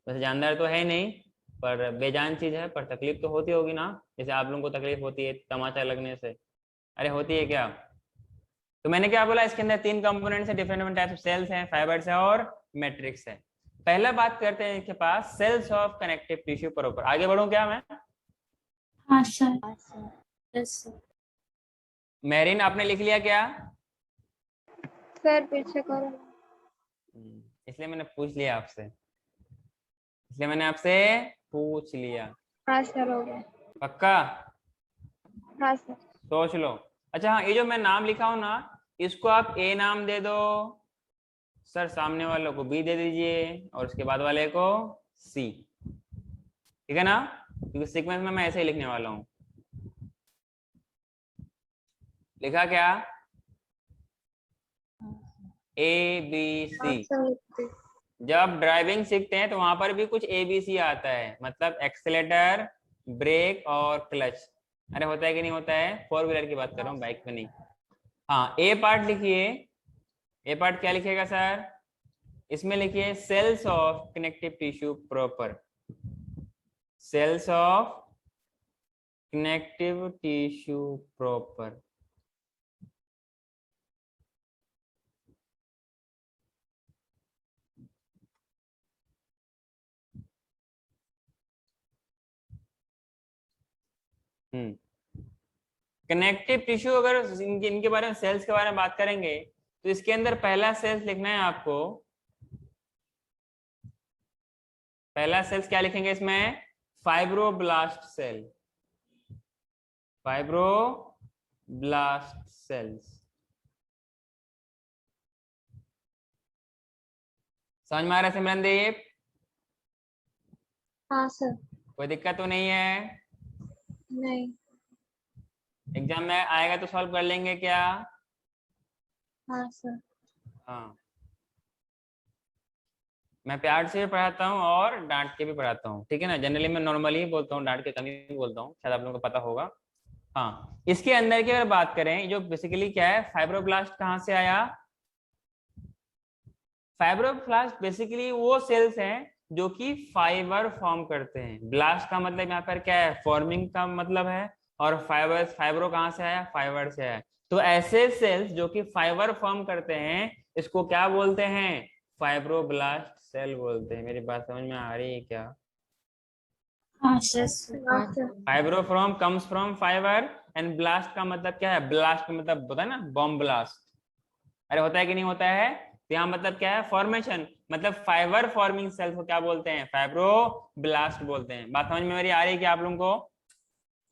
A: वैसे जानदार तो है ही नहीं, पर बेजान चीज है, पर तकलीफ तो होती होगी ना, जैसे आप लोगों को तकलीफ होती है तमाचा लगने से। अरे होती है क्या? तो मैंने क्या बोला, इसके अंदर 3 कंपोनेंट्स है, डिफरेंट टाइप्स ऑफ सेल्स हैं, फाइबर्स है और मैट्रिक्स है। पहला बात करते हैं इसके पास cells of connective tissue proper. आगे बढ़ूं क्या मैं?
C: हाँ सर।
B: हाँ सर। Yes sir.
A: मेरिन आपने लिख लिया क्या?
D: सर पीछे करो।
A: इसलिए मैंने पूछ लिया आपसे, इसलिए मैंने आपसे पूछ लिया।
D: हाँ सर हो गया।
A: पक्का?
D: हाँ सर।
A: सोच लो। अच्छा हाँ, ये जो मैं नाम लिखा हूं ना, इसको आप ए नाम दे दो सर, सामने वालों को बी दे दीजिए और उसके बाद वाले को सी, ठीक है ना, क्योंकि सीक्वेंस में मैं ऐसे ही लिखने वाला हूं। लिखा क्या? A B C. जब आप ड्राइविंग सीखते हैं तो वहां पर भी कुछ एबीसी आता है, मतलब एक्सीलेटर, ब्रेक और क्लच। अरे होता है कि नहीं होता है? 4 व्हीलर की बात कर रहा हूँ, बाइक पे नहीं। हाँ, ए पार्ट लिखिए। ए पार्ट क्या लिखेगा सर? इसमें लिखिए cells of connective tissue proper. Cells of connective tissue proper. Connective tissue, अगर इनके बारे में, सेल्स के बारे में बात करेंगे तो इसके अंदर पहला सेल्स लिखना है आपको। पहला सेल्स क्या लिखेंगे इसमें? Fibroblast cell. Fibroblast cells. समझ में आ रहा है सिमरनदीप?
B: हाँ सर।
A: कोई दिक्कत तो नहीं है?
B: नहीं।
A: एग्जाम में आएगा तो सॉल्व कर लेंगे क्या?
B: हाँ सर।
A: हाँ, मैं प्यार से भी पढ़ाता हूँ और डांट के भी पढ़ाता हूँ, ठीक है ना। जनरली मैं नॉर्मली ही बोलता हूँ, डांट के कम ही बोलता हूँ, शायद आप लोगों को पता होगा। हाँ, इसके अंदर की अगर बात करें, जो बेसिकली क्या है, फाइब्रोब्लास्ट कहाँ से आया? फाइब्रोब्लास्ट बेसिकली वो सेल्स हैं जो कि फाइबर फॉर्म करते हैं। ब्लास्ट का मतलब यहाँ पर क्या है? फॉर्मिंग का मतलब है। और फाइबर्स, फाइब्रो कहाँ से आया? फाइबर से आया। तो ऐसे सेल्स जो कि फाइबर फॉर्म करते हैं, इसको क्या बोलते हैं? फाइब्रोब्लास्ट सेल बोलते हैं। मेरी बात समझ में आ रही है क्या?
C: हाँ sir.
B: Yes sir.
A: Fibro from comes from fibre, and blast का मतलब क्या है? ब्लास्ट का मतलब होता है ना, बॉम्ब ब्लास्ट। अरे होता है कि नहीं होता है? तो यहाँ मतलब क्या है? फॉर्मेशन, मतलब फाइबर फॉर्मिंग सेल्स को क्या बोलते हैं? फाइब्रोब्लास्ट बोलते हैं। बात समझ में मेरी आ रही है कि आप लोगों को?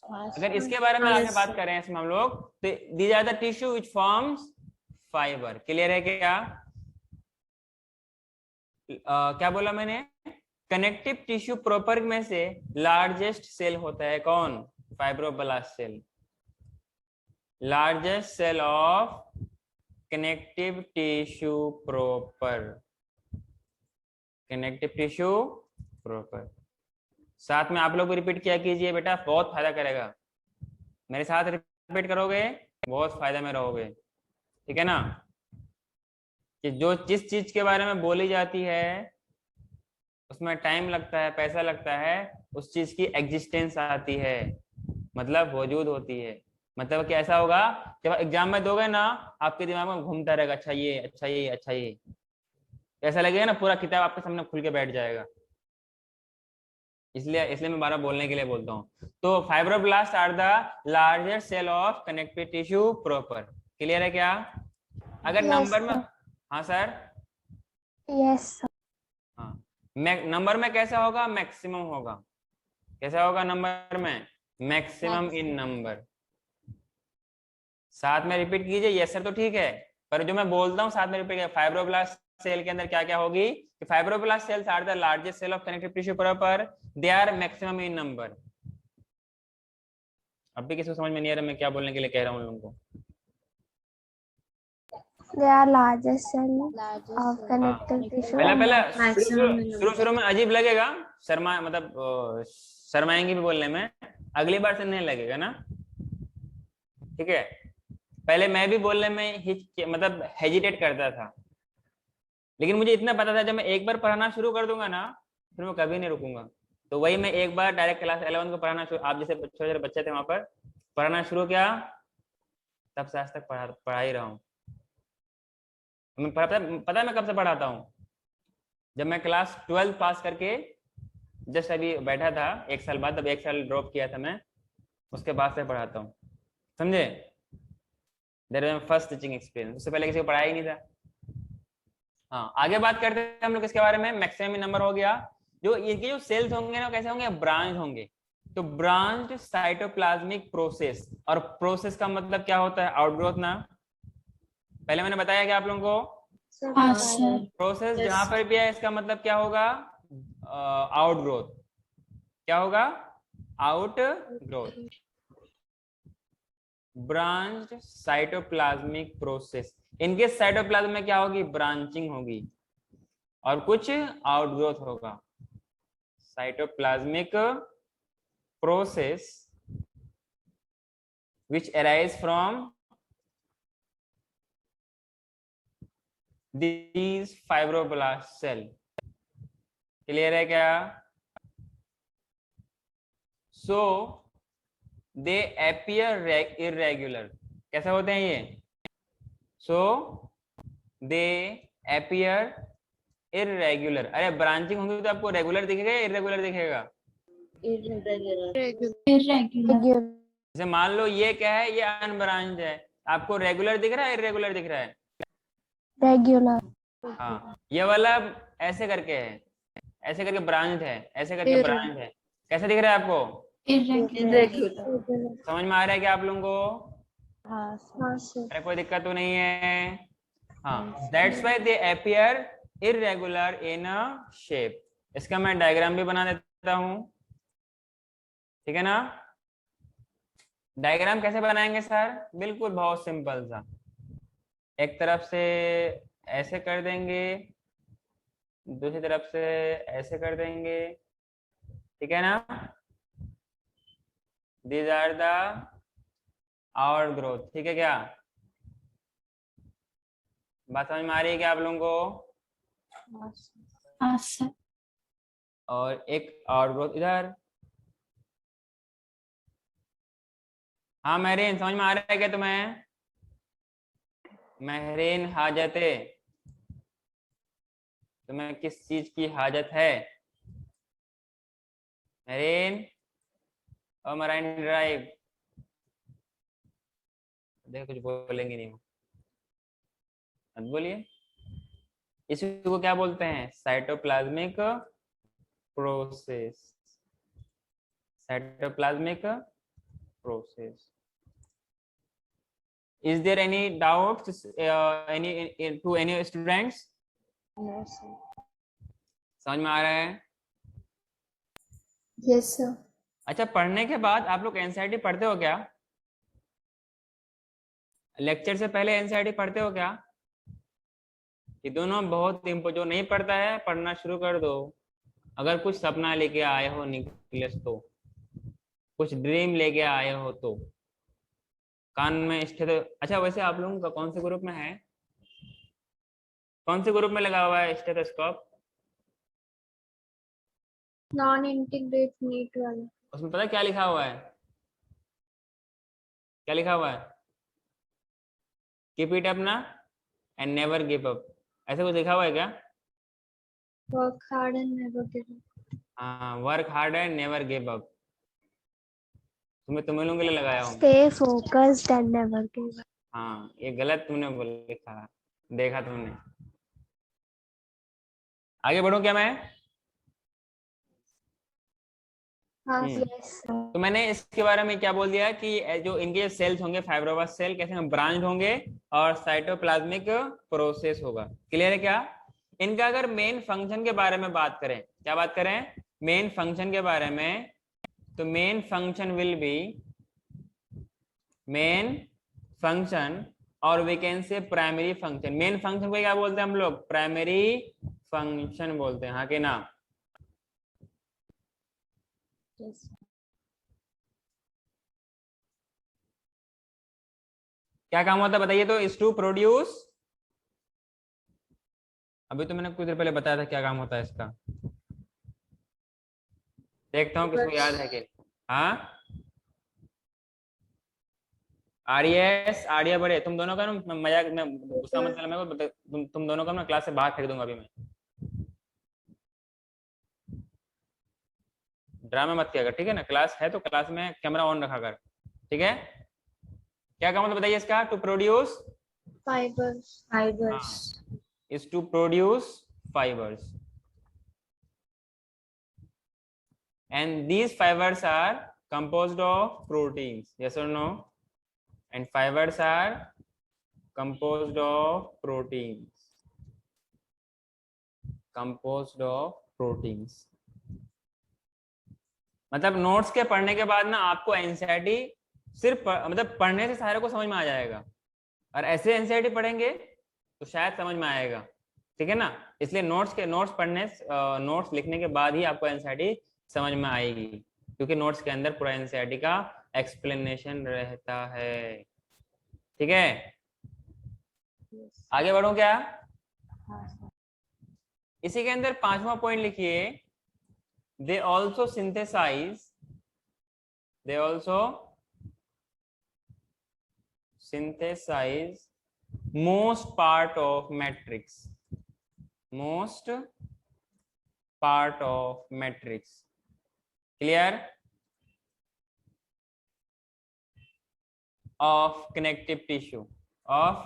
A: अगर इसके बारे में आगे बात करें इसमें हम लोग, तो these are the tissue which forms fibre. Clear है क्या? क्या बोला मैंने? कनेक्टिव टिश्यू प्रॉपर में से लार्जेस्ट सेल होता है कौन? Fibroblast cell. Largest cell of connective tissue proper. Connective tissue proper. साथ में आप लोग रिपीट किया कीजिए बेटा, बहुत फायदा करेगा। मेरे साथ रिपीट करोगे, बहुत फायदा में रहोगे, ठीक है ना। कि जो जिस चीज के बारे में बोली जाती है उसमें टाइम लगता है, पैसा लगता है, उस चीज की एग्जिस्टेंस आती है, मतलब वजूद होती है। मतलब कैसा होगा, जब एग्जाम में दोगे ना, आपके दिमाग में घूमता रहेगा, अच्छा ये, अच्छा ये, अच्छा ये, ऐसा लगेगा ना पूरा किताब आपके सामने खुल के बैठ जाएगा। इसलिए इसलिए मैं बारह बोलने के लिए बोलता हूँ। तो fibroblast are the largest cell of connective tissue proper. Clear है क्या? अगर नंबर में, हाँ सर,
D: यस।
A: हाँ, नंबर में कैसा होगा? मैक्सिमम होगा। कैसा होगा नंबर में? Maximum in number. साथ में रिपीट कीजिए। यस सर तो ठीक है, पर जो मैं बोलता हूँ साथ में रिपीट कीजिए। फाइब्रोब्लास्ट सेल के अंदर क्या क्या होगी? Fibroblast cells are the largest cell of connective tissue proper, they are maximum in number. अब भी किसी को समझ में नहीं आ रहा मैं क्या बोलने के लिए कह रहा हूँ लोगों को?
D: They are largest cell of connective tissue.
A: पहला शुरू में अजीब लगेगा, शर्मा मतलब शर्माएंगे भी बोलने में, अगली बार से नहीं लगेगा ना। ठीक है, पहले मैं भी बोलने में मतलब हेजिटेट करता था, लेकिन मुझे इतना पता था जब मैं एक बार पढ़ाना शुरू कर दूंगा ना फिर मैं कभी नहीं रुकूंगा। तो वही मैं एक बार डायरेक्ट क्लास 11 को पढ़ाना शुरू, आप जैसे छोटे छोटे बच्चे थे वहां पर पढ़ाना शुरू किया, तब से आज तक पढ़ा ही रहा हूँ। मैं पता है मैं कब से पढ़ाता हूँ, जब मैं क्लास 12 पास करके जस्ट अभी बैठा था 1 साल बाद, तब 1 साल ड्रॉप किया था मैं, उसके बाद से पढ़ाता हूँ, समझे। That was my first teaching experience, उससे पहले किसी को पढ़ाया ही नहीं था। हाँ, आगे बात करते हैं हम लोग इसके बारे में। मैक्सिमम नंबर हो गया। जो इनके जो सेल्स होंगे ना कैसे होंगे, ब्रांच होंगे। तो ब्रांच साइटोप्लाज्मिक प्रोसेस, और प्रोसेस का मतलब क्या होता है, आउटग्रोथ ना, पहले मैंने बताया क्या आप लोगों को,
C: हाँ सर।
A: प्रोसेस जहां पर भी है इसका मतलब क्या होगा, आउटग्रोथ। क्या होगा, out growth. Branch cytoplasmic process, इनके साइटोप्लाज्म में क्या होगी, ब्रांचिंग होगी और कुछ आउटग्रोथ होगा। Cytoplasmic process which arise from these fibroblast cell। Clear है क्या? so they appear irregular। कैसे होते हैं ये, so they appear irregular। अरे ब्रांचिंग होगी तो आपको रेगुलर दिखेगा या इरेगुलर दिखेगा,
C: इरेगुलर।
A: जैसे मान लो ये क्या है, ये अनब्रांच है, आपको रेगुलर दिख रहा है इरेगुलर दिख रहा है,
D: रेगुलर।
A: हाँ ये वाला ऐसे करके है, ऐसे करके ब्रांच है, ऐसे करके ब्रांच है, कैसे दिख रहा है आपको,
C: इरेगुलर।
A: समझ में आ रहा है क्या आप लोगों को?
D: हाँ
B: हाँ सर।
A: अरे कोई दिक्कत तो नहीं है? हाँ, that's why they appear irregular in a shape. इसका मैं डायग्राम भी बना देता हूँ, ठीक है ना। डायग्राम कैसे बनाएंगे सर, बिल्कुल बहुत सिंपल सा, एक तरफ से ऐसे कर देंगे, दूसरी तरफ से ऐसे कर देंगे, ठीक है ना। These are the outgrowth, ठीक है क्या, बात समझ में आ रही है क्या आप लोगों को?
C: हाँ सर।
A: और एक आउट ग्रोथ इधर। हाँ महरीन, समझ में आ रहा है क्या तुम्हें? महरीन हाजते, तुम्हें किस चीज की हाजत है महरीन? और मराइन ड्राइव, देखो कुछ बोलेंगे नहीं, मत बोलिए। इसी को क्या बोलते हैं, cytoplasmic process. Cytoplasmic process. Is there any doubts any to any students?
B: No sir.
A: समझ में आ रहा है?
B: Yes sir.
A: अच्छा, पढ़ने के बाद आप लोग एनसीईआरटी पढ़ते हो क्या? लेक्चर से पहले एनसीईआरटी पढ़ते हो क्या? ये दोनों बहुत जो नहीं पढ़ता है पढ़ना शुरू कर दो। अगर कुछ सपना लेके आए हो निकलेस, तो कुछ ड्रीम लेके आए हो तो कान में स्टेथो। अच्छा वैसे आप लोगों का कौन से ग्रुप में है, कौन से ग्रुप में लगा हुआ है स्टेथोस्कोप?
B: नॉन इंटीग्रेट नीट वाला।
A: उसमें पता है क्या लिखा हुआ है, क्या लिखा हुआ है, कीप इट अप ना एंड नेवर गिव अप, ऐसा कुछ लिखा हुआ है क्या?
B: Work hard and never give up.
A: हाँ, work hard and never give up, तुम्हें लोगों के लिए लगाया हूँ।
D: Stay focused and never give up.
A: हाँ ये गलत तुमने लिखा, देखा तुमने। आगे बढ़ूं क्या मैं?
B: हाँ
D: यस
A: तो मैंने इसके बारे में क्या बोल दिया कि जो इनके सेल्स होंगे फाइब्रोब्लास्ट सेल कैसे ब्रांच होंगे और साइटोप्लाज्मिक प्रोसेस होगा। क्लियर है क्या? इनका अगर मेन फंक्शन के बारे में बात करें, क्या बात करें, मेन फंक्शन के बारे में, तो main function will be main function, और we can say primary function. Main function को क्या बोलते हैं हम लोग, प्राइमरी फंक्शन बोलते हैं, हाँ कि ना।
B: यस।
A: क्या काम होता है बताइए तो? इज टू प्रोड्यूस, अभी तो मैंने कुछ देर पहले बताया था क्या काम होता है इसका। देखता हूँ किसको याद है कि। हाँ आर्यस, आर्या बड़े, तुम दोनों का ना मजाक में गुस्सा मत करना मेरे को, तुम दोनों का ना क्लास से बाहर फेंक दूंगा अभी मैं। ड्रामा मत किया कर, ठीक है ना? क्लास है तो क्लास में कैमरा ऑन रखा कर, ठीक है? क्या काम होता है बताइए इसका? To produce
B: fibers.
C: Fibers.
A: is to produce fibers, and these fibers are composed of proteins, yes or no? And fibers are composed of proteins, composed of proteins। मतलब नोट्स के पढ़ने के बाद ना आपको एनसीईआरटी सिर्फ मतलब पढ़ने से सारे को समझ में आ जाएगा, और ऐसे एनसीईआरटी पढ़ेंगे तो शायद समझ में आएगा, ठीक है ना? इसलिए नोट्स पढ़ने नोट्स लिखने के बाद ही आपको एनसीईआरटी समझ में आएगी, क्योंकि नोट्स के अंदर पूरा एनसीईआरटी का एक्सप्लेनेशन रहता है, ठीक है? आगे बढ़ो क्या? इसी के अंदर 5वां पॉइंट लिखिए, they also synthesize most part of matrix, clear? of connective tissue, of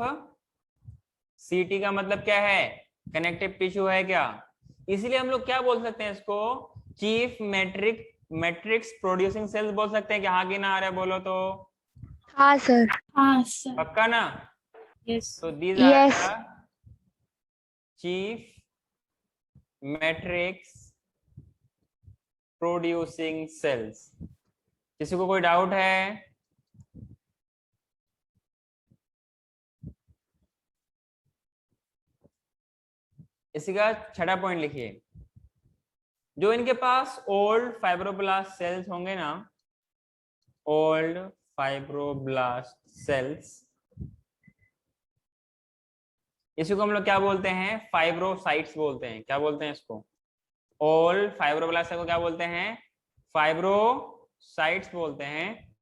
A: CT का मतलब क्या है? कनेक्टिव टिश्यू है क्या? इसलिए हम लोग क्या बोल सकते हैं इसको? चीफ मैट्रिक्स प्रोड्यूसिंग सेल्स बोल सकते हैं कि हाँ कि ना? आ रहा है बोलो तो।
D: हाँ सर।
C: हाँ सर।
A: पक्का ना?
C: यस।
A: तो these are
D: Yes.
A: The chief matrix producing cells. किसी को कोई डाउट है? इसी का 6वां पॉइंट लिखिए, जो इनके पास ओल्ड फाइब्रोब्लास्ट सेल्स होंगे ना, ओल्ड फाइब्रोब्लास्ट सेल्स, इसी को हम लोग क्या बोलते हैं? फाइब्रोसाइट्स बोलते हैं। क्या बोलते हैं इसको? ओल्ड फाइब्रोब्लास्ट को क्या बोलते हैं? फाइब्रोसाइट्स बोलते हैं।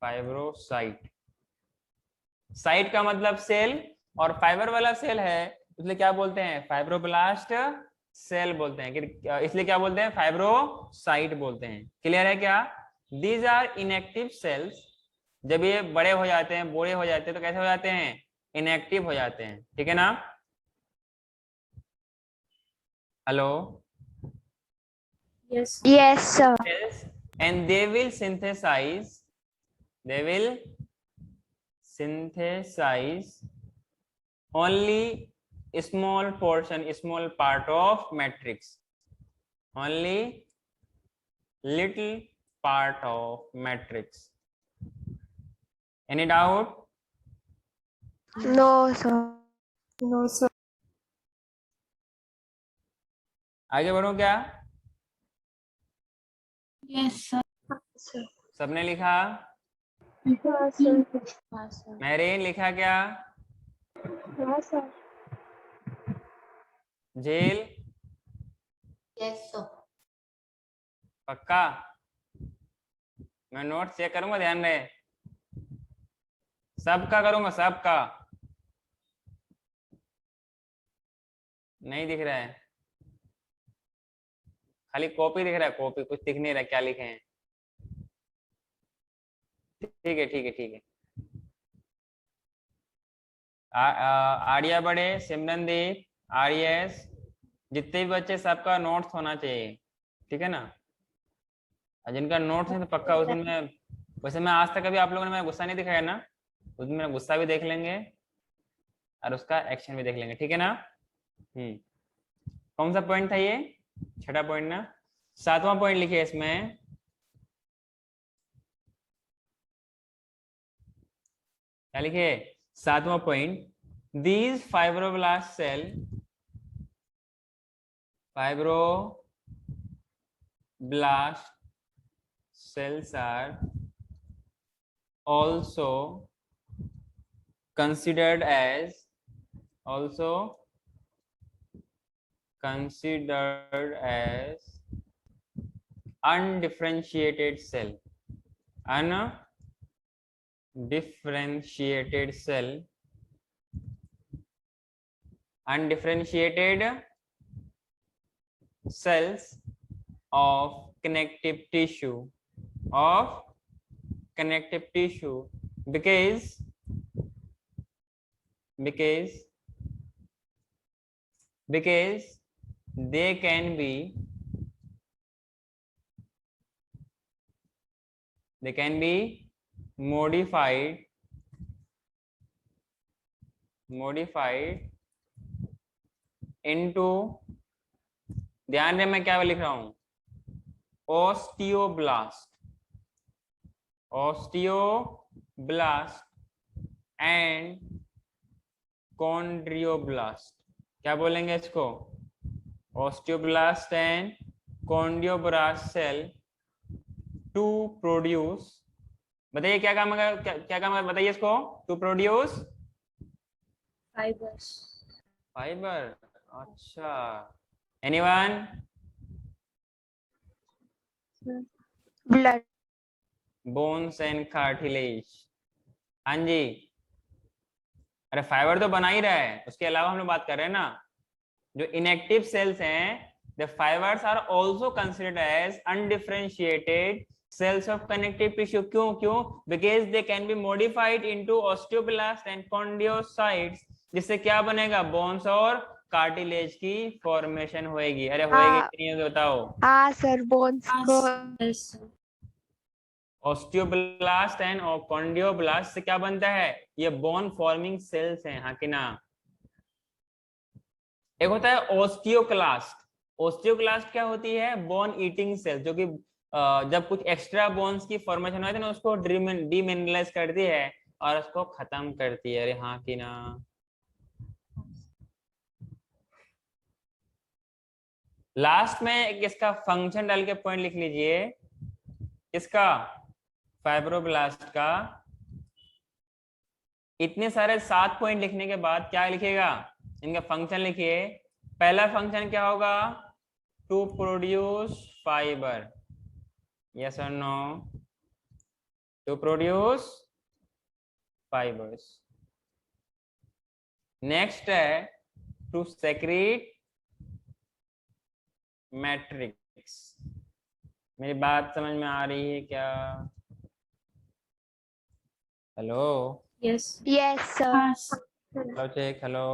A: फाइब्रोसाइट, साइट का मतलब सेल, और फाइबर वाला सेल है इसलिए क्या बोलते हैं? फाइब्रोब्लास्ट सेल बोलते हैं, इसलिए क्या बोलते हैं? फाइब्रोसाइट बोलते हैं। क्लियर है क्या? These are inactive cells. जब ये बड़े हो जाते हैं, बूढ़े हो जाते हैं, तो कैसे हो जाते हैं? इनएक्टिव हो जाते हैं, ठीक है ना? Hello?
C: Yes.
D: Yes sir.
A: And they will synthesize only small part of matrix, only little part of matrix. Any doubt?
D: No sir.
B: No, sir.
A: आगे बढ़ो क्या?
C: Yes sir.
B: Sir.
A: सबने लिखा?
B: हाँ सर।
C: हाँ सर।
A: मैरीन लिखा क्या?
B: हाँ सर।
A: झील?
C: Yes sir.
A: पक्का? मैं नोट चेक करूंगा, ध्यान रहे, सबका करूंगा, सबका। नहीं दिख रहा है, खाली कॉपी दिख रहा है, कॉपी, कुछ दिख नहीं रहा क्या लिखे हैं। ठीक है ठीक है ठीक है। आर्या बड़े, सिमरनदीप, आर्यस, जितने भी बच्चे, सबका नोट्स होना चाहिए, ठीक है ना? और जिनका नोट्स है तो पक्का उसमें, वैसे मैं आज तक अभी आप लोगों ने मेरा गुस्सा नहीं दिखाया ना, उसमें मेरा गुस्सा भी देख लेंगे और उसका एक्शन भी देख लेंगे, ठीक है ना? कौन सा पॉइंट था ये? 6वां पॉइंट ना? 7वां पॉइंट लिखिए इसमें, क्या लिखिए? 7वां point, these fibroblast cells are also considered as also considered as undifferentiated cell. Undifferentiated cell, undifferentiated cells of connective tissue, because they can be modified into, ध्यान रहे मैं क्या लिख रहा हूं, osteoblast and chondroblast. क्या बोलेंगे इसको, osteoblast and chondroblast cell to produce, बताइए क्या काम है, क्या काम है बताइए इसको, to produce
C: Fibers.
A: फाइबर. अच्छा, anyone,
D: blood,
A: bones and cartilage. हाँ जी, अरे फाइबर तो बना ही रहा है, उसके अलावा हम लोग बात कर रहे हैं ना, जो इनएक्टिव सेल्स हैं, the fibers are also considered as undifferentiated cells of connective tissue. क्यों? Because they can be modified into osteoblast and chondrocytes, जिससे क्या बनेगा, बोन्स और कार्टिलेज की फॉर्मेशन होएगी. अरे होएगी कि नहीं बताओ.
D: हाँ सर, बोन्स को
C: Yes, sir.
A: ऑस्टियोब्लास्ट एंड कॉन्डियोब्लास्ट से क्या बनता है, ये बोन फॉर्मिंग सेल्स हैं. हाँ कि ना. एक होता है ओस्टियोक्लास्ट. ओस्टियोक्लास्ट क्या होती है, बोन ईटिंग सेल, जो कि जब कुछ एक्स्ट्रा बोन्स की फॉर्मेशन होती है ना, उसको डीमिनरलाइज करती है और उसको खत्म करती है. अरे हाँ कि ना. लास्ट में इसका फंक्शन डाल के पॉइंट लिख लीजिए, इसका फाइब्रोब्लास्ट का. इतने सारे 7 पॉइंट लिखने के बाद क्या लिखेगा, इनका फंक्शन लिखिए. पहला फंक्शन क्या होगा, टू प्रोड्यूस फाइबर, यस और no, to produce fibers. Next है टू सेक्रेट मैट्रिक्स. मेरी बात समझ में आ रही है क्या, hello.
C: Yes.
D: yes sir.
C: Yes.
A: Hello check, hello.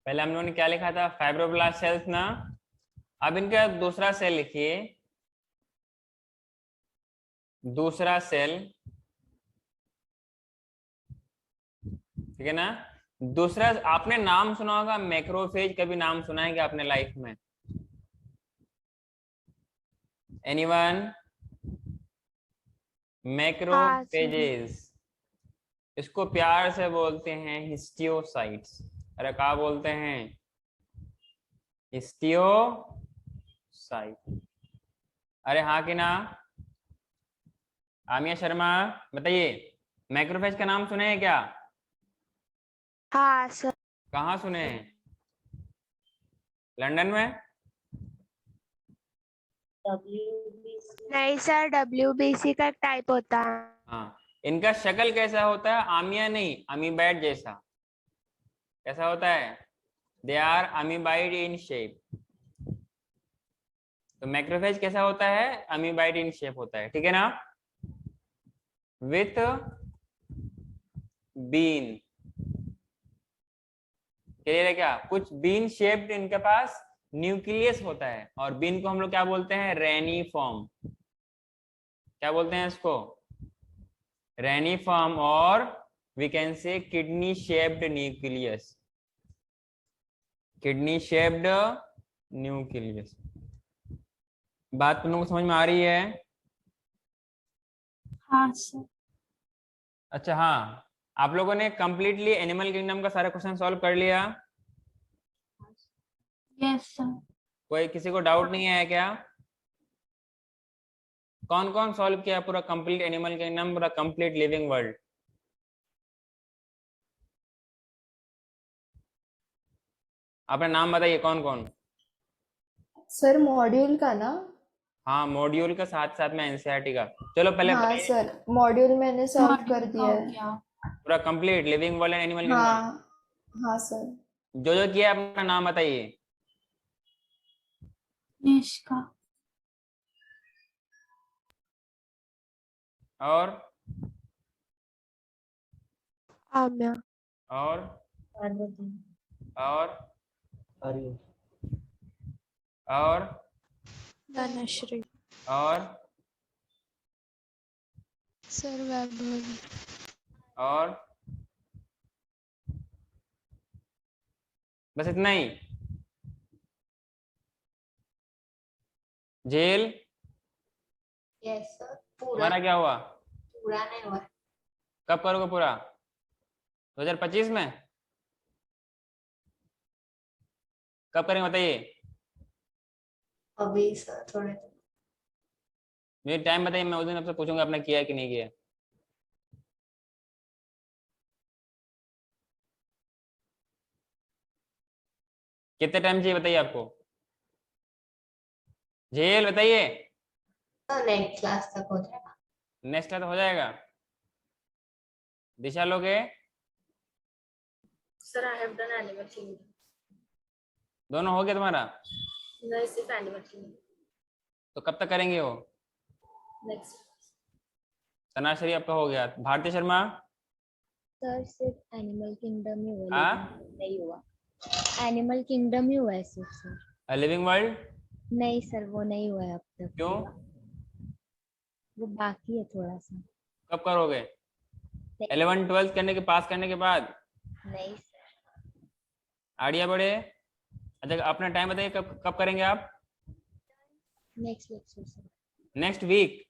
A: पहले हम लोगों ने क्या लिखा था, फाइब्रोब्लास्ट सेल्स ना. अब इनका दूसरा सेल लिखिए, दूसरा सेल, ठीक है ना. दूसरा, आपने नाम सुना होगा मैक्रोफेज, कभी नाम सुना है क्या आपने लाइफ में, एनीवन, मैक्रोफेजेस. इसको प्यार से बोलते हैं हिस्टियोसाइट्स. अरे क्या बोलते हैं, हिस्टियोसाइट. अरे हाँ कि ना. आमिया शर्मा बताइए, मैक्रोफेज का नाम सुने हैं क्या,
D: हाँ सर.
A: कहाँ सुने हैं, लंदन में.
D: नहीं सर, WBC का टाइप होता है.
A: हाँ, इनका शक्ल कैसा होता है, आमिया नहीं, अमीबाइड जैसा. कैसा होता है, they are amoeboid in shape. तो मैक्रोफेज कैसा होता है, अमीबाइड इन शेप होता है, ठीक है ना. विथ बीन, क्लियर है क्या, कुछ बीन शेप्ड इनके पास न्यूक्लियस होता है. और बीन को हम लोग क्या बोलते हैं, रेनी फॉर्म. क्या बोलते हैं इसको, रेनिफॉर्म और we can say kidney shaped nucleus, kidney shaped nucleus. बात तुम लोगों को समझ में आ रही है?
C: हाँ सर।
A: अच्छा हाँ, आप लोगों ने कंप्लीटली एनिमल किंगडम का सारा क्वेश्चन सॉल्व कर लिया?
C: Yes sir.
A: कोई किसी को डाउट नहीं है क्या? कौन कौन सॉल्व किया पूरा कंप्लीट एनिमल किंगडम, पूरा कंप्लीट लिविंग वर्ल्ड? अपना नाम बताइए कौन कौन।
E: सर मॉड्यूल का ना?
A: हाँ मॉड्यूल का साथ साथ में एनसीईआरटी का। चलो पहले
E: हाँ
A: बताइए,
E: सर, मॉड्यूल मैंने सॉल्व कर दिया
C: हो
E: है।
C: गया।
A: पूरा complete living world and animal kingdom
E: हाँ हाँ सर।
A: जो किया अपना नाम बताइए।
C: निष्का।
A: और
D: आम्या।
A: और और और
B: धनश्री।
A: और
B: सर वैभवी।
A: और बस इतना ही? Jail
C: yes sir. पूरा
A: तुम्हारा क्या हुआ?
C: पूरा नहीं हुआ।
A: कब करोगे पूरा? 2025 में? कब करेंगे बताइए?
C: अभी सर थोड़े
A: मुझे टाइम बताइए, मैं उस दिन आपसे पूछूंगा आपने किया कि नहीं किया। कितने टाइम चाहिए बताइए आपको? झेल बताइए।
C: नेक्स्ट क्लास तक हो जाएगा।
A: नेक्स्ट क्लास हो जाएगा। दिशा लोगे?
F: Sir I have done animal kingdom.
A: दोनों हो गया तुम्हारा?
F: नहीं, सिर्फ एनिमल किंगडम।
A: तो कब तक करेंगे वो?
F: नेक्स्ट।
A: तनाश्री आपका हो गया। भारती शर्मा?
G: सर सिर्फ एनिमल किंगडम ही हुआ,
A: हाँ?
G: लेकिन नहीं हुआ। एनिमल किंगडम ही हुआ है सिर्फ सर।
A: Living world?
G: नहीं सर, वो नहीं हुआ है अब तक।
A: क्यों?
G: वो बाकी है थोड़ा सा।
A: कब करोगे? 11 12 करने के पास करने के बाद?
G: नहीं सर।
A: आइडिया बढ़े। अच्छा अपना टाइम बताइए, कब कब करेंगे आप?
G: Next lecture sir.
A: Next week?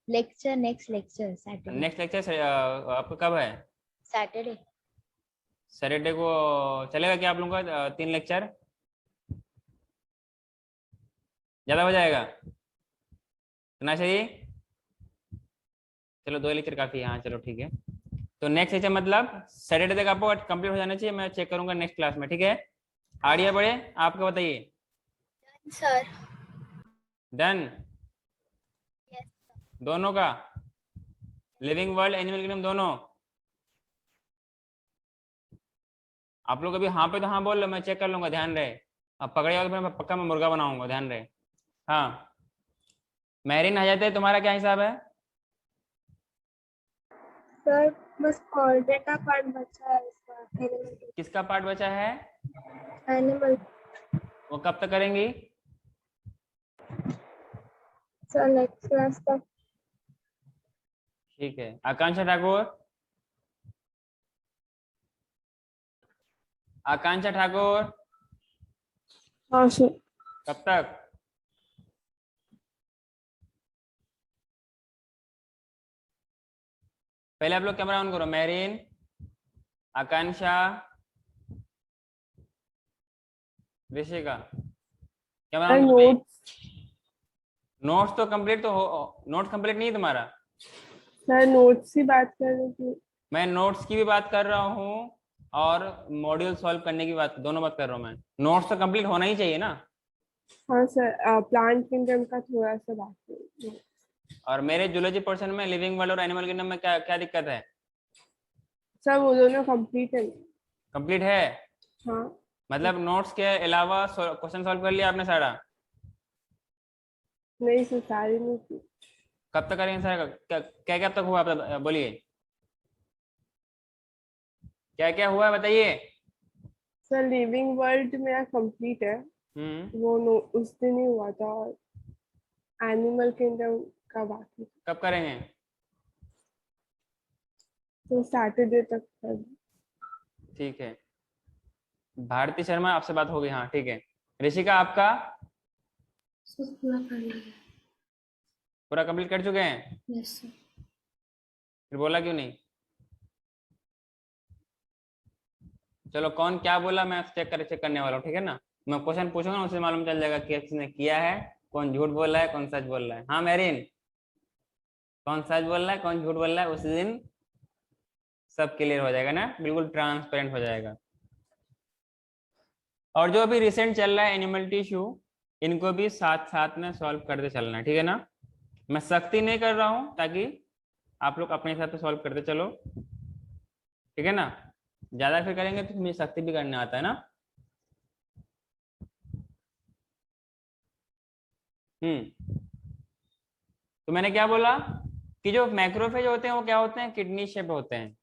G: Next lecture Saturday.
A: Next lecture आपका कब है?
G: सैटरडे।
A: सैटरडे को चलेगा क्या आप लोगों का 3 लेक्चर? ज्यादा हो जाएगा? तनाश्री चलो 2 लेक्चर काफी है। हाँ चलो ठीक है। तो नेक्स्ट लेक्चर मतलब सैटरडे तक आपको कंप्लीट हो जाना चाहिए। मैं चेक करूंगा नेक्स्ट क्लास में, ठीक है? आइडिया बढ़े आपका बताइए।
B: सर।
A: डन? दोनों का? लिविंग वर्ल्ड एनिमल किंगडम दोनों? आप लोग अभी हाँ पे तो हाँ बोल लो, मैं चेक कर लूंगा, ध्यान रहे। अब पकड़े तो मैं पक्का मैं मुर्गा बनाऊंगा, ध्यान रहे। हाँ महरीन हजरत है, तुम्हारा क्या हिसाब है?
B: सर बस कॉल डेटा पार्ट बचा है इसका। एनिमल।
A: किसका पार्ट बचा है?
B: एनिमल।
A: वो कब तक करेंगी?
B: सर नेक्स्ट क्लास तक।
A: ठीक है। आकांक्षा ठाकुर? आकांक्षा ठाकुर
D: हाँ सर।
A: कब तक? पहले आप लोग कैमरा ऑन करो। महरीन, आकांक्षा, ऋषिका, कैमरा ऑन करो। नोट्स तो कंप्लीट तो हो, नोट्स कंप्लीट नहीं है तुम्हारा?
D: सर नोट्स की बात कर रही थी।
A: मैं नोट्स की भी बात कर रहा हूँ और मॉड्यूल सॉल्व करने की बात, दोनों बात कर रहा हूँ मैं। नोट्स तो कंप्लीट होना ही चाहिए ना।
D: हाँ सर, प्लांट किंगडम का थोड़ा सा बाकी है।
A: और मेरे जूलॉजी पोर्शन में लिविंग वर्ल्ड और एनिमल किंगडम में क्या क्या दिक्कत है?
D: सर वो दोनों कंप्लीट है।
A: कंप्लीट है?
D: हाँ।
A: मतलब नोट्स के अलावा क्वेश्चन सॉल्व कर लिया आपने सारा?
D: नहीं सर, सारी नहीं की।
A: कब तक करेंगे सारा? क्या क्या तक हुआ आप बोलिए, क्या क्या हुआ बताइए।
D: सर लिविंग वर्ल्ड मेरा कंप्लीट है, वो उस दिन ही हुआ था। और एनिमल किंगडम का बाकी।
A: कब करेंगे?
D: तो सैटरडे तक कर दो।
A: ठीक है, भारती शर्मा आपसे बात हो गई, हाँ ठीक है। ऋषिका आपका
B: सर पूरा कर लिया।
A: पूरा कंप्लीट कर चुके हैं,
B: यस सर।
A: फिर बोला क्यों नहीं? चलो कौन क्या बोला मैं चेक करने वाला हूँ, ठीक है ना। मैं क्वेश्चन पूछूंगा, उससे मालूम चल जाएगा कि किसने किया है, कौन झूठ बोल रहा है, कौन सच बोल रहा है। हाँ मेरिन, कौन सच बोल रहा है, कौन झूठ बोल रहा है, उस दिन सब क्लियर हो जाएगा ना, बिल्कुल ट्रांसपेरेंट हो जाएगा। और जो अभी रिसेंट चल रहा है एनिमल टिश्यू, इनको भी साथ साथ में सॉल्व करते चलना है, ठीक है ना। मैं सख्ती नहीं कर रहा हूँ, ताकि आप लोग अपने हिसाब से सॉल्व करते चलो, ठीक है ना। ज्यादा फिर करेंगे तो मुझे सख्ती भी करने आता है ना। तो मैंने क्या बोला कि जो मैक्रोफेज होते हैं वो क्या होते हैं, किडनी शेप होते हैं।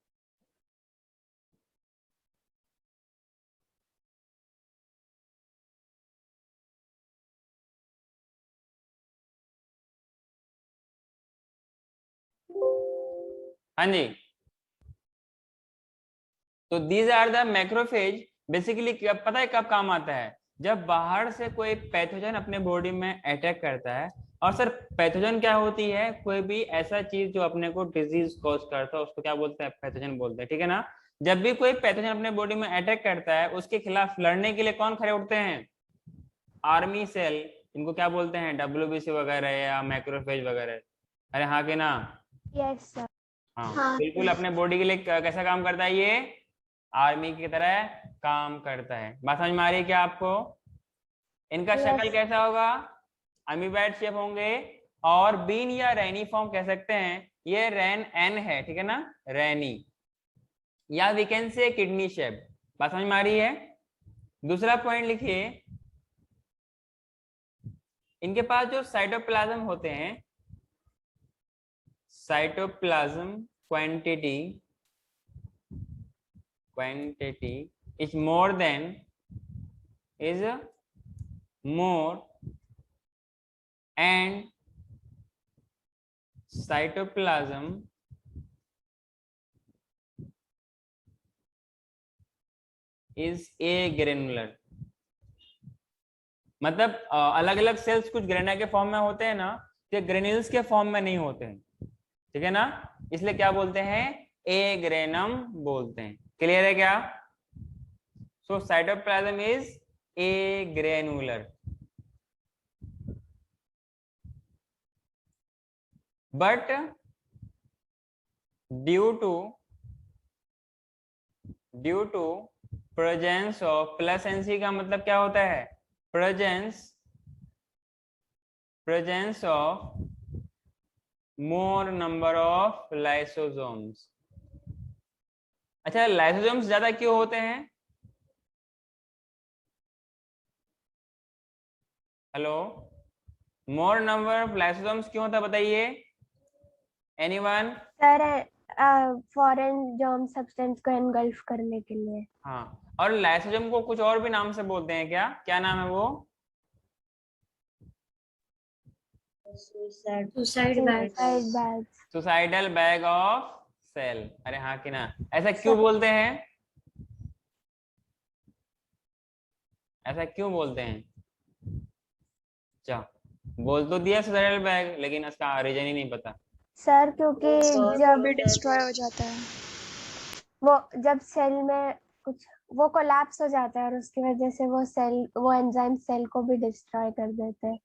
A: हाँ जी, तो these are the macrophage. Basically पता है कब काम आता है, जब बाहर से कोई पैथोजन अपने बॉडी में अटैक करता है। और सर पैथोजन क्या होती है, कोई भी ऐसा चीज जो अपने को डिजीज कॉज करता है उसको क्या बोलते हैं, पैथोजन बोलते हैं, ठीक है ना। जब भी कोई पैथोजन अपने बॉडी में अटैक करता है, उसके खिलाफ लड़ने के लिए कौन खड़े उठते हैं, आर्मी सेल। इनको क्या बोलते हैं, WBC वगैरह या मैक्रोफेज वगैरह। अरे हाँ कि ना।
D: Yes sir.
A: हाँ
B: हाँ
A: बिल्कुल, अपने बॉडी के लिए कैसा काम करता है ये, आर्मी की तरह काम करता है। बात समझ में आ रही है क्या आपको? इनका
D: Yes.
A: शक्ल कैसा होगा, अमीबैट शेप होंगे, और बीन या रैनी फॉर्म कह सकते हैं। ये रैन एन है, ठीक है ना, रैनी, या we can say kidney shape. बात समझ में आ रही है। दूसरा पॉइंट लिखिए, इनके पास जो साइटोप्लाज्म होते हैं, cytoplasm quantity is more and cytoplasm is agranular। मतलब अलग अलग सेल्स कुछ ग्रेना के फॉर्म में होते हैं ना, तो ग्रेन्यूल्स के फॉर्म में नहीं होते हैं, ठीक है ना। इसलिए क्या बोलते हैं, एग्रेनम बोलते हैं। क्लियर है क्या? So cytoplasm is agranular, but due to presence of, plus NC का मतलब क्या होता है, presence of more number of lysosomes. अच्छा, लाइसोसोम्स ज्यादा क्यों होते हैं? Hello, more number of lysosomes क्यों होता है बताइए, anyone?
D: Sir foreign germ substance को एनगल्फ करने के लिए।
A: हाँ, और लाइसोसोम को कुछ और भी नाम से बोलते हैं क्या, क्या नाम है वो?
B: Suicide bag.
A: Suicidal bag of cell. अरे हाँ कि ना, ऐसा क्यों बोलते हैं, ऐसा क्यों बोलते हैं? बोल तो दिया सुसाइडल बैग, लेकिन इसका रीजन ही नहीं पता।
D: सर क्योंकि जब
B: भी डिस्ट्रॉय हो जाता है।
D: वो जब सेल में कुछ वो कोलैप्स हो जाता है और उसकी वजह से वो एंजाइम सेल को भी डिस्ट्रॉय कर देते हैं।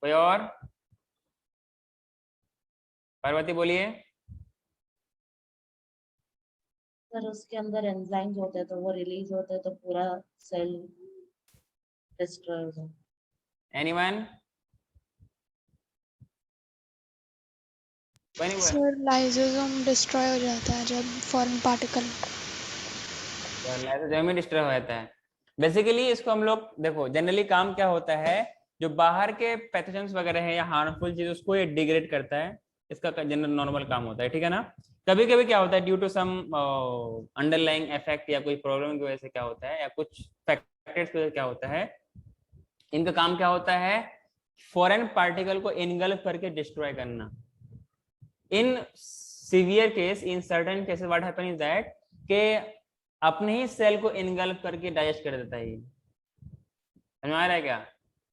A: कोई और? पार्वती बोलिए।
H: सर उसके अंदर एंजाइम्स होते हैं तो वो रिलीज होते हैं तो पूरा सेल डिस्ट्रॉय हो जाता है।
A: एनीवन?
B: सर लाइसोसोम डिस्ट्रॉय हो जाता है जब फॉरेन पार्टिकल
A: लाइसोसोम डिस्ट्रॉय हो जाता है। बेसिकली इसको हम लोग देखो, जनरली काम क्या होता है, जो बाहर के पैथोजेंस वगैरह है या हार्मफुल चीज, उसको ये डिग्रेड करता है। इसका जनरल नॉर्मल काम होता है, ठीक है ना। कभी कभी क्या होता है, due to some underlying effect या कोई प्रॉब्लम की वजह से क्या होता है, या कुछ फैक्टर्स की वजह से क्या होता है, इनका काम क्या होता है, फॉरेन पार्टिकल को इनगल्फ करके डिस्ट्रॉय करना। इन severe case, in certain cases what happen is that के अपने ही सेल को इनगल्फ करके डाइजेस्ट कर देता है। समझ में आ रहा है क्या?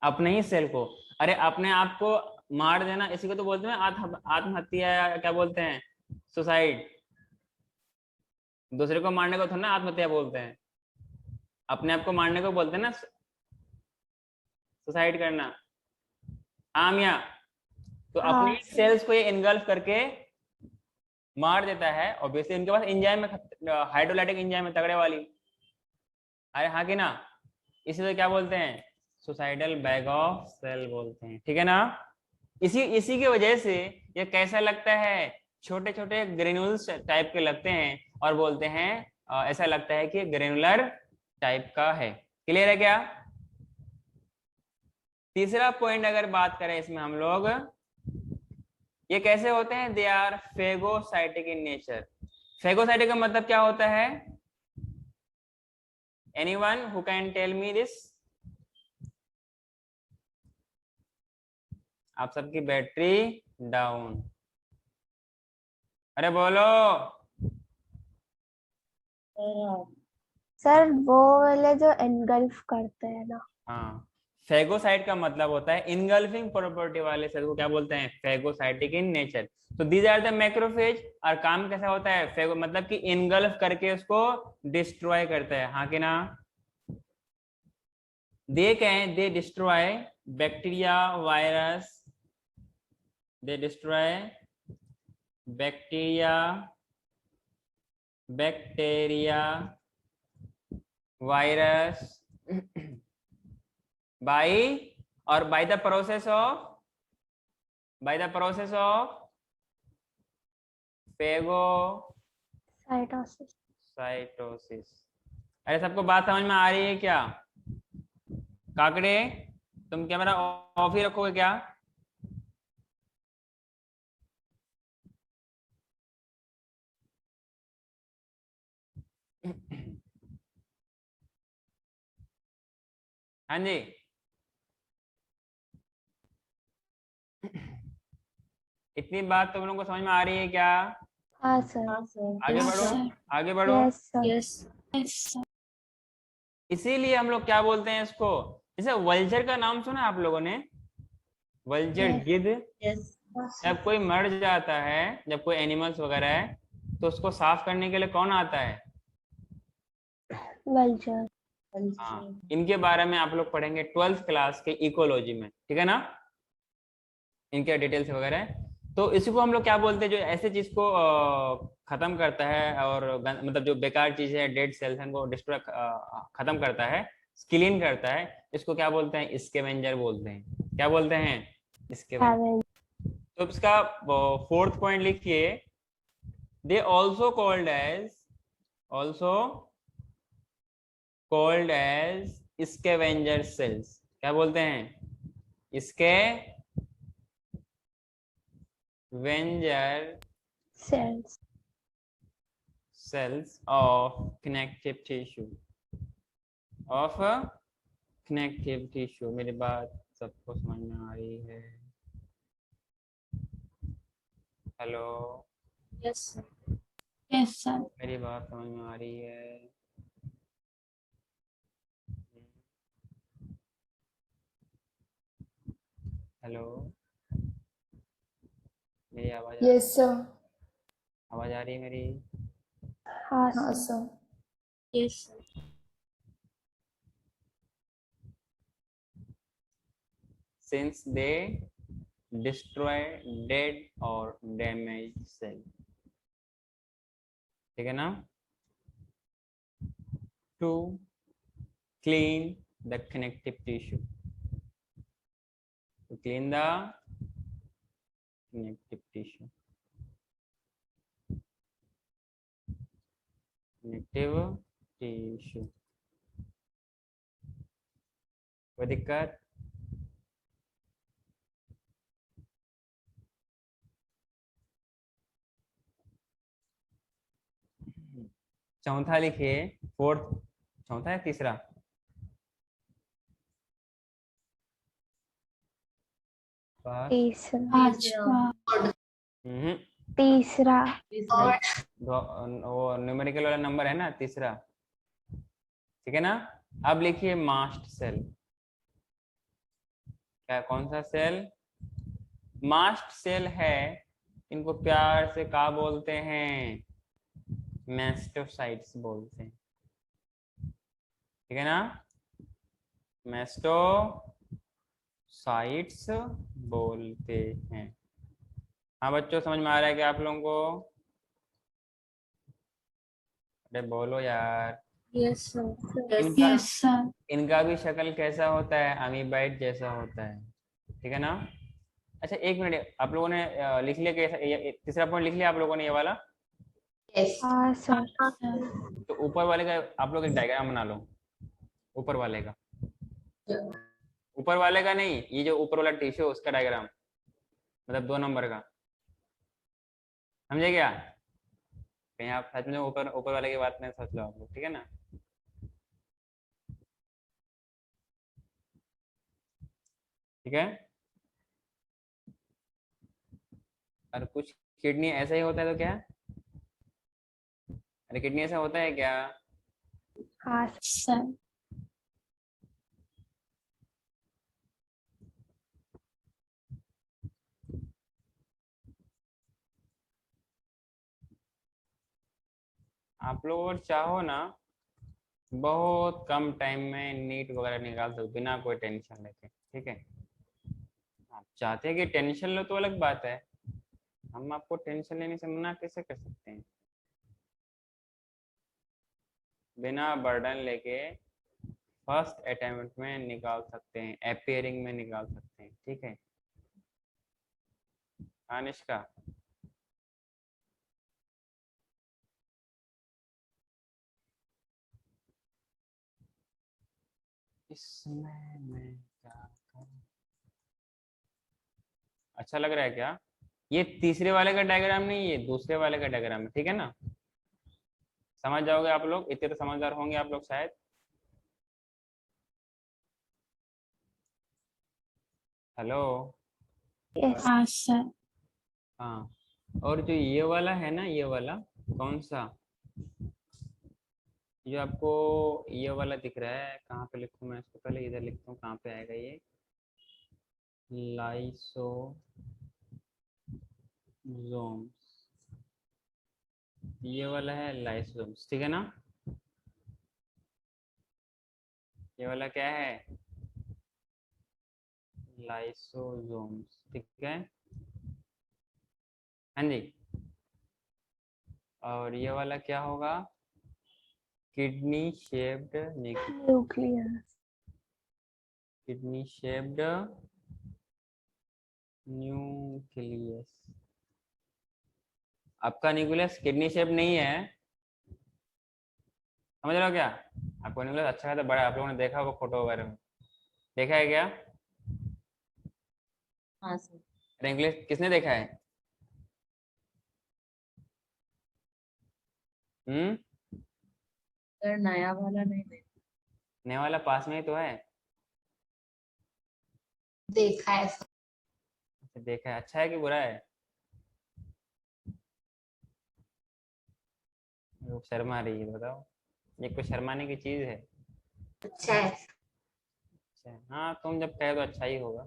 A: अपने ही सेल को, अरे अपने आप को मार देना, इसी को तो बोलते हैं आत्महत्या, या क्या बोलते हैं, सुसाइड। दूसरे को मारने को थोड़ा ना आत्महत्या बोलते हैं, अपने आप को मारने को बोलते हैं ना सुसाइड करना। हाँ मिया, तो
D: हाँ,
A: अपनी सेल्स को ये इनगल्फ करके मार देता है। ऑब्वियसली उनके पास एंजाइम है, हाइड्रोलाइटिक एंजाइम है तगड़े वाली। अरे हाँ कि ना, इसे तो क्या बोलते हैं, सुसाइडल बैग ऑफ सेल बोलते हैं, ठीक है ना। इसी की वजह से ये कैसा लगता है, छोटे छोटे ग्रेन्यूल्स टाइप के लगते हैं, और बोलते हैं ऐसा लगता है कि ग्रेनुलर टाइप का है। क्लियर है क्या? तीसरा पॉइंट अगर बात करें इसमें हम लोग, ये कैसे होते हैं, they are phagocytic in nature. Phagocytic का मतलब क्या होता है? Anyone who can tell me this? आप सबकी बैटरी डाउन, अरे बोलो।
D: सर वो वाले जो एनगल्फ करते हैं ना।
A: हाँ, फेगोसाइट का मतलब होता है इनगल्फिंग प्रॉपर्टी वाले सेल को क्या बोलते हैं, फेगोसाइटिक इन नेचर। तो दीज आर द मैक्रोफेज। और काम कैसा होता है, फेगो मतलब कि इनगल्फ करके उसको डिस्ट्रॉय करता है, हाँ कि ना। दे destroy bacteria, virus, they destroy bacteria virus by the process of phagocytosis। अरे सबको बात समझ में आ रही है क्या? काकड़े, तुम कैमरा ऑफ ही रखोगे क्या? हाँ जी, इतनी बात तुम लोगों को समझ में आ रही है क्या?
D: हाँ सर।
A: आगे बढ़ो, आगे बढ़ो।
D: Yes sir.
F: यस
A: इसीलिए हम लोग क्या बोलते हैं इसको, जैसे वल्चर का नाम सुना आप लोगों ने? Vulture,
D: Yes.
A: गिद्ध।
H: यस
A: जब कोई मर जाता है, जब कोई एनिमल्स वगैरह है, तो उसको साफ करने के लिए कौन आता है?
D: वल्चर।
A: हाँ, इनके बारे में आप लोग पढ़ेंगे 12th क्लास के इकोलॉजी में, ठीक है ना। इनके डिटेल्स वगैरह है। तो इसी को हम लोग क्या बोलते हैं, जो ऐसे चीज को खत्म करता है, और मतलब जो बेकार चीज है, डेड सेल्स हैं, को डिस्ट्रॉय खत्म करता है, क्लीन करता है, इसको क्या बोलते हैं, स्कैवेंजर बोलते हैं। क्या बोलते हैं? स्कैवेंजर। तो इसका 4th पॉइंट लिखिए, they also called as scavenger cells. क्या बोलते हैं? Scavenger cells of connective tissue। मेरी बात सबको समझ में आ रही है? हेलो,
F: यस सर
A: मेरी बात समझ में आ रही है? हेलो, मेरी आवाज
E: यस सर।
A: आवाज आ रही है मेरी?
D: हाँ
E: हाँ
D: sir.
E: Sir.
F: Yes
A: Since they destroy dead or damaged cell, ठीक है ना, to clean the connective tissue, to clean the connective tissue, कोई दिक्कत? चौथा लिखिए, 4th, चौथा है तीसरा?
D: तीसरा। तीसरा।
C: और
A: वो न्यूमेरिकल वाला नंबर है ना, तीसरा, ठीक है ना। अब लिखिए मास्ट सेल। क्या, कौन सा सेल? मास्ट सेल है, इनको प्यार से क्या बोलते हैं? मैस्टोसाइट्स बोलते हैं, ठीक है ना। मैस्टोसाइट्स बोलते हैं। हाँ बच्चों, समझ में आ रहा है क्या आप लोगों को? अरे बोलो यार।
F: Yes, sir.
A: इनका
F: Yes, sir.
A: इनका भी शक्ल कैसा होता है? अमीबाइट जैसा होता है, ठीक है ना। अच्छा एक मिनट, आप लोगों ने लिख लिया कैसा? तीसरा पॉइंट लिख लिया आप लोगों ने, ये वाला?
C: यस
D: हाँ सर।
A: तो ऊपर वाले का आप लोग एक डायग्राम बना लो, ऊपर वाले का। ऊपर वाले का नहीं, ये जो ऊपर वाला टिश्यू उसका डायग्राम, मतलब 2 नंबर का, समझे क्या? कहीं आप सच में ऊपर ऊपर वाले की बात नहीं सोच लो आप लोग, ठीक है ना। ठीक है। और कुछ किडनी ऐसा ही होता है तो क्या? अरे किडनी ऐसा होता है क्या?
D: हाँ
F: Sir.
A: आप लोग अगर चाहो ना, बहुत कम टाइम में नीट वगैरह निकाल सकते बिना कोई टेंशन लेके, ठीक है। आप चाहते हैं कि टेंशन लो तो अलग बात है, हम आपको टेंशन लेने से मना कैसे कर सकते हैं? बिना बर्डन लेके फर्स्ट अटेम्प्ट में निकाल सकते हैं, अपियरिंग में निकाल सकते हैं, ठीक है। अनुष्का, इसमें मैं क्या करूं? अच्छा लग रहा है क्या? ये तीसरे वाले का डायग्राम नहीं, ये दूसरे वाले का डायग्राम है, ठीक है ना। समझ जाओगे आप लोग, इतने तो समझदार होंगे आप लोग शायद। हेलो।
D: यस।
F: Yes, sir.
A: हाँ, और जो ये वाला है ना, ये वाला कौन सा, जो आपको ये वाला दिख रहा है, कहाँ पे लिखूं मैं इसको? पहले इधर लिखता हूँ, कहाँ पे आएगा ये? लाइसोसोम्स, ये वाला है लाइसोसोम्स, ठीक है ना। ये वाला क्या है? लाइसोसोम्स, ठीक है। हाँ जी। और ये वाला क्या होगा? Kidney shaped
D: nucleus.
A: Kidney shaped nucleus. आपका न्यूक्लियस किडनी शेप नहीं है, समझ रहे हो क्या? आपको न्यूक्लियस अच्छा खासा बड़ा है, आप लोगों ने देखा होगा फोटो वगैरह में, देखा है क्या?
H: हाँ सर।
A: न्यूक्लियस किसने देखा है?
H: सर नया वाला नहीं देखा।
A: नया वाला पास में ही तो है।
C: देखा है सर।
A: अच्छा, देखा है। अच्छा है कि बुरा है? वो शर्मा रही है, बताओ, ये कोई शर्माने की चीज है?
C: अच्छा है।
A: अच्छा, हाँ तुम जब कहे तो अच्छा ही होगा।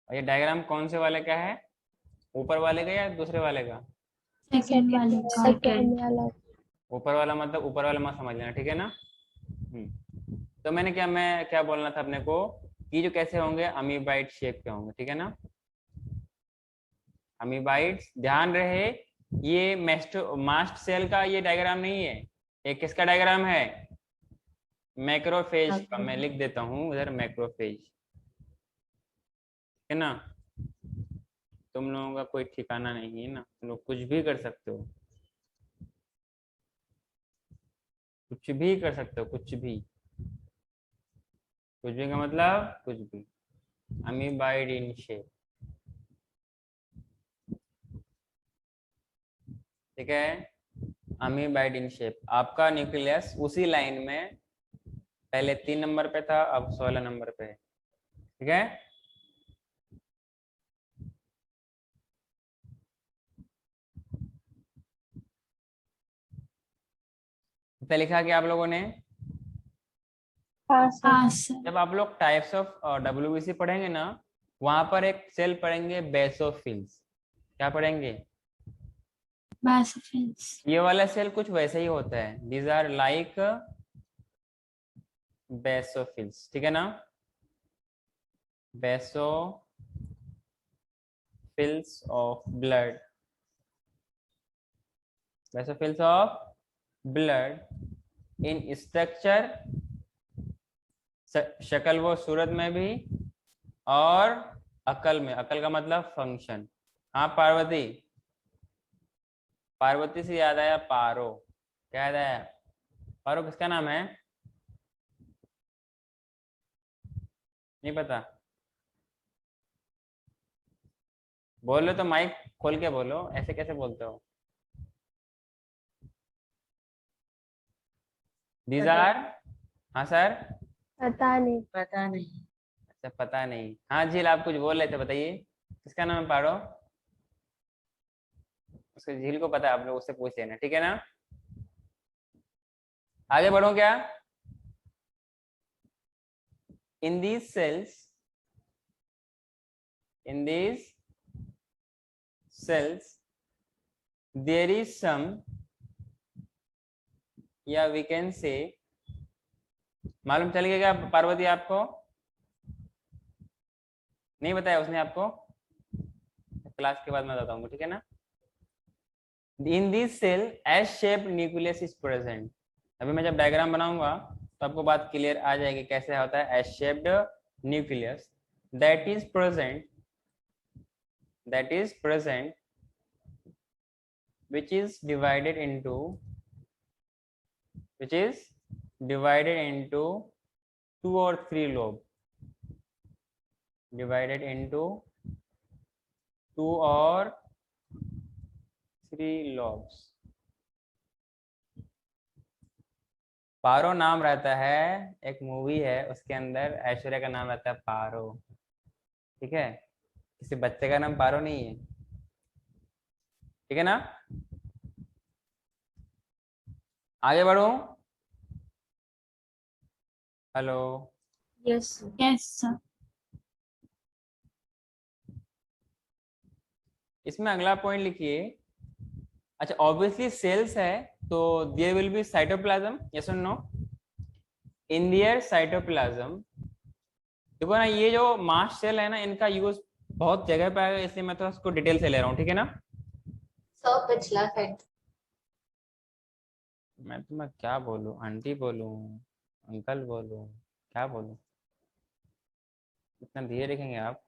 A: और ये डायग्राम कौन से वाले का है? ऊपर वाले का या दूसरे वाले का?
F: Second वाले का.
D: सेकेंड वाला।
A: ऊपर वाला मतलब ऊपर वाला मत समझ लेना, ठीक है ना। तो मैं क्या बोलना था अपने को, कि जो कैसे होंगे, अमीबाइट शेप के होंगे, ठीक है ना। अमीबाइट्स, ध्यान रहे, ये मास्ट सेल का ये डायग्राम नहीं है, ये किसका डायग्राम है? मैक्रोफेज का। मैं लिख देता हूँ उधर, मैक्रोफेज, है ना। तुम लोगों का कोई ठिकाना नहीं है ना, तुम लोग कुछ भी कर सकते हो, कुछ भी कर सकते हो, कुछ भी। कुछ भी का मतलब कुछ भी। अमीबाइड इन शेप, ठीक है। Amoeboid in shape. आपका न्यूक्लियस उसी लाइन में पहले 3 नंबर पे था, अब 16 नंबर पे है, ठीक है। कितना लिखा क्या आप लोगों ने?
D: हाँ सर।
F: हाँ सर।
A: जब आप लोग टाइप्स ऑफ WBC पढ़ेंगे ना, वहां पर एक सेल पढ़ेंगे बेसोफिल्स। क्या पढ़ेंगे?
F: बासोफिल्स।
A: ये वाला सेल कुछ वैसे ही होता है, दीज आर लाइक बेसोफिल्स, ठीक है ना? Basophils of blood, basophils of blood in structure, शक्ल वो सूरत में भी, और अकल में। अकल का मतलब फंक्शन। हाँ पार्वती, पार्वती से याद आया पारो। क्या याद आया? पारो किसका नाम है? नहीं पता? बोलो तो, माइक खोल के बोलो, ऐसे कैसे बोलते हो? दीज आर, हाँ सर।
D: पता नहीं।
H: पता नहीं।
A: अच्छा पता नहीं। हाँ झील, आप कुछ बोल रहे थे, बताइए किसका नाम है पारो? उसको, झील को पता है, आप लोग उससे पूछ लेना, ठीक है ना? आगे बढ़ो क्या? In these cells, in these cells there is some, या we can say, मालूम चल गया क्या पार्वती आपको? नहीं बताया उसने आपको? क्लास के बाद मैं बताऊंगा, ठीक है ना? In this cell S shaped nucleus is present. अभी मैं जब डायग्राम बनाऊंगा तो आपको बात क्लियर आ जाएगी कैसे होता है S shaped nucleus that is present which is divided into two or three lobe, divided into two or three lobes। पारो नाम रहता है, एक मूवी है उसके अंदर ऐश्वर्या का नाम रहता है पारो, ठीक है? किसी बच्चे का नाम पारो नहीं है, ठीक है ना? आगे बढ़ो। Hello,
F: yes sir.
A: इसमें अगला पॉइंट लिखिए। अच्छा, ऑब्वियसली सेल्स है तो there will be cytoplasm, yes और नो? इन देयर साइटोप्लाज्म, देखो ना, ये जो मास्ट सेल है ना, इनका यूज बहुत जगह पे आएगा, इसलिए मैं तो इसको डिटेल से ले रहा हूँ, ठीक है ना?
C: सर पिछला सेट।
A: मैं क्या बोलूं, आंटी बोलूं, अंकल बोलूं, क्या बोलूं? इतना धीरे लिखेंगे आप?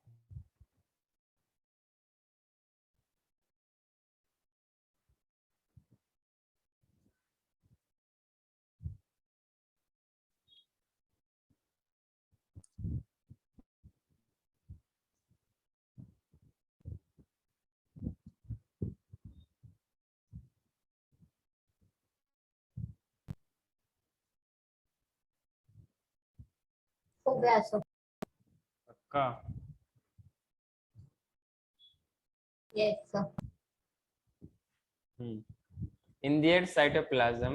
C: हो गया सर।
A: पक्का?
C: Yes sir.
A: in their cytoplasm,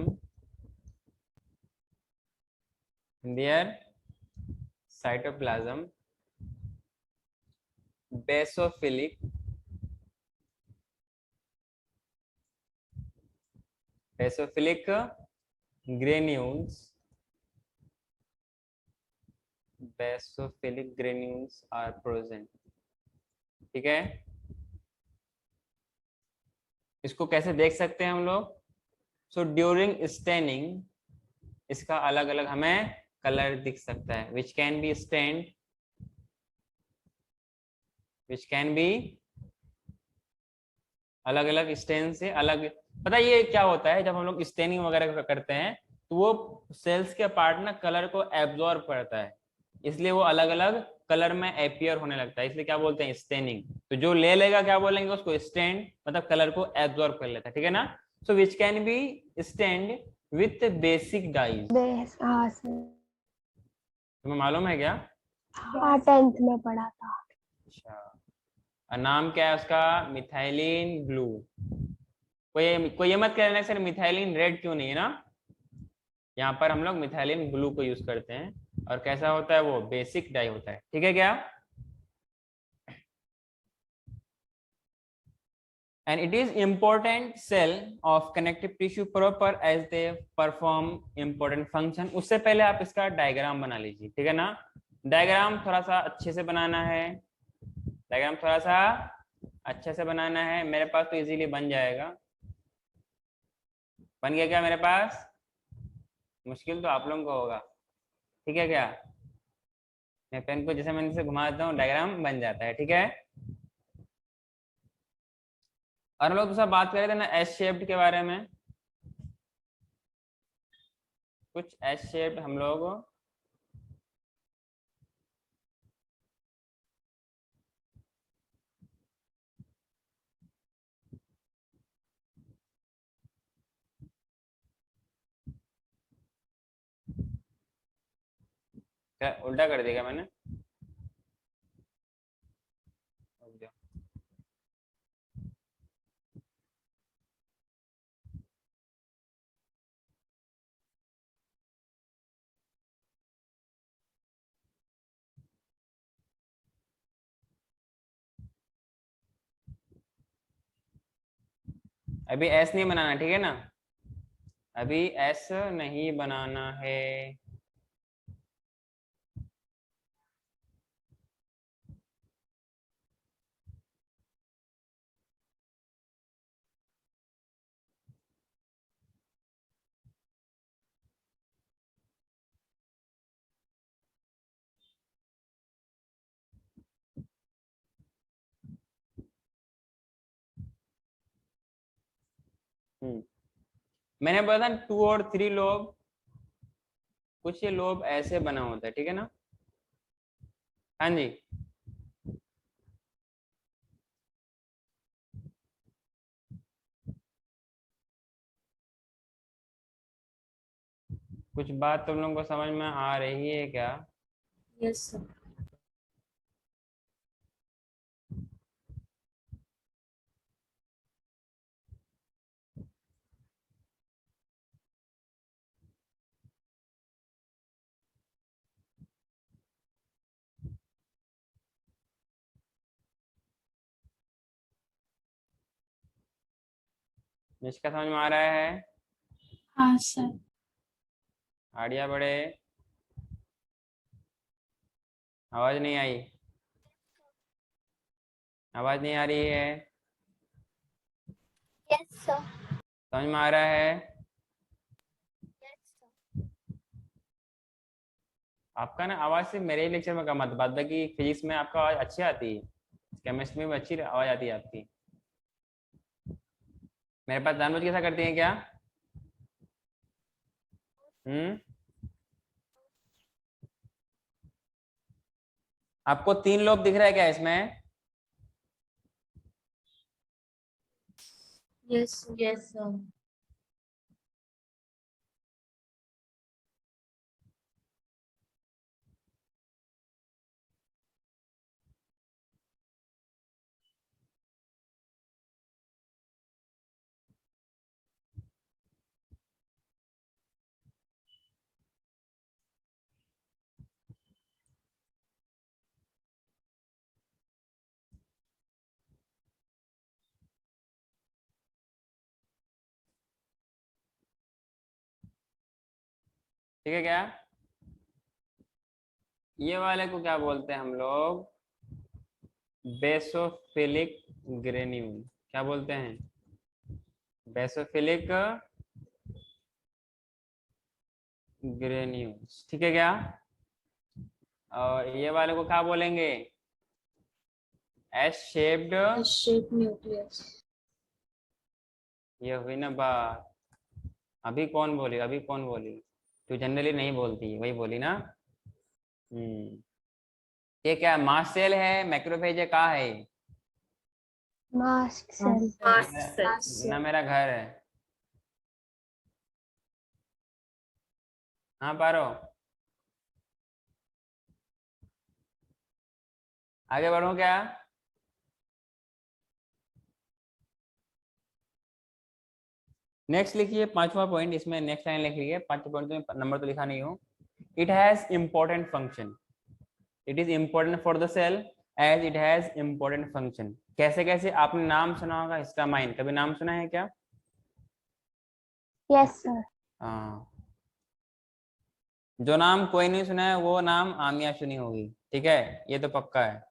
A: basophilic granules are present, ठीक है? इसको कैसे देख सकते हैं हम लोग? सो ड्यूरिंग स्टेनिंग इसका अलग अलग हमें कलर दिख सकता है, which can be अलग अलग स्टेन से अलग। पता है ये क्या होता है? जब हम लोग स्टेनिंग वगैरह करते हैं तो वो सेल्स के पार्ट ना कलर को एब्जॉर्ब करता है, इसलिए वो अलग अलग कलर में अपियर होने लगता है, इसलिए क्या बोलते हैं? स्टेनिंग। तो जो ले लेगा क्या बोलेंगे उसको? स्टेन, मतलब कलर को एब्जॉर्ब कर लेता है, ठीक है ना? So which can be stained with basic dyes.
D: हाँ सर।
A: तुम्हें मालूम है क्या?
D: हाँ 10th में पढ़ा था।
A: अच्छा, और नाम क्या है उसका? Methylene blue. कोई ये मत कहना सर मिथाइलिन रेड क्यों नहीं है ना? यहाँ पर हम लोग मिथाइलिन ब्लू को यूज करते हैं। और कैसा होता है वो, बेसिक डाई होता है, ठीक है क्या। And it is important cell of connective tissue proper as they perform important function। उससे पहले आप इसका डायग्राम बना लीजिए, ठीक है ना। डायग्राम थोड़ा सा अच्छे से बनाना है, डायग्राम थोड़ा सा अच्छे से बनाना है। मेरे पास तो इजीली बन जाएगा। बन गया क्या मेरे पास? मुश्किल तो आप लोगों को होगा, ठीक है क्या। मैं पेन को जैसे मैंने से घुमाता हूँ डायग्राम बन जाता है, ठीक है। और हम लोग दूसरा बात कर रहे थे ना एस शेप्ड के बारे में, कुछ एस शेप्ड हम लोग क्या उल्टा कर देगा मैंने। अभी एस नहीं बनाना, ठीक है ना, अभी एस नहीं बनाना है। मैंने बोला था 2 और 3 लोब, कुछ ये लोब ऐसे बना होता है, ठीक है ना। हाँ जी, कुछ बात तुम लोगों को समझ में आ रही है क्या?
F: Yes sir.
A: जिसका समझ में आ रहा है
F: हाँ सर।
A: आड़िया बड़े, आवाज नहीं आई, आवाज नहीं आ रही है,
C: Yes, sir.
A: समझ में आ रहा है?
C: Yes, sir.
A: आपका ना आवाज सिर्फ मेरे ही लेक्चर में कम आता, बाद बाकी फिजिक्स में आपका आवाज अच्छी आती है, केमिस्ट्री में भी अच्छी आवाज आती है आपकी। मेरे पास जानबूझ के ऐसा करती हैं क्या? आपको 3 लोब दिख रहा है क्या इसमें?
F: Yes sir.
H: Yes, sir.
A: ठीक है क्या? ये वाले को क्या बोलते हैं हम लोग? Basophilic granule. क्या बोलते हैं? बेसोफिलिक ग्रेन्यूल्स, ठीक है क्या। और ये वाले को क्या बोलेंगे? S shaped.
F: S shape nucleus.
A: ये हुई ना बात। अभी कौन बोली, अभी कौन बोली? तू जनरली नहीं बोलती, वही बोली ना। ये क्या मास्ट सेल है, मैक्रोफेज है, कहाँ है ये?
D: Mast cell.
A: ना मेरा घर है। हाँ पारो, आगे बढ़ो क्या? नेक्स्ट लिखिए 5वां पॉइंट, इसमें नेक्स्ट लाइन लिख लीजिए, 5वां पॉइंट में नंबर तो लिखा नहीं हो। It has important function, it is important for the cell as it has important function. कैसे कैसे? आपने नाम सुना होगा हिस्टामाइन, कभी नाम सुना है क्या?
D: Yes sir.
A: हाँ, जो नाम कोई नहीं सुना है वो नाम आमिया सुनी होगी, ठीक है, ये तो पक्का है।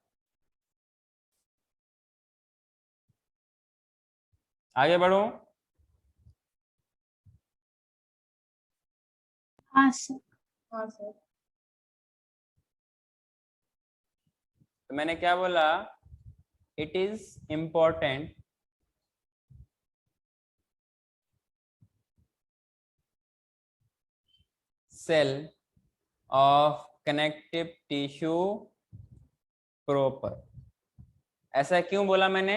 A: आगे बढ़ो।
F: हाँ सर।
H: हाँ सर।
A: तो मैंने क्या बोला? It is important cell of connective tissue proper. ऐसा क्यों बोला मैंने?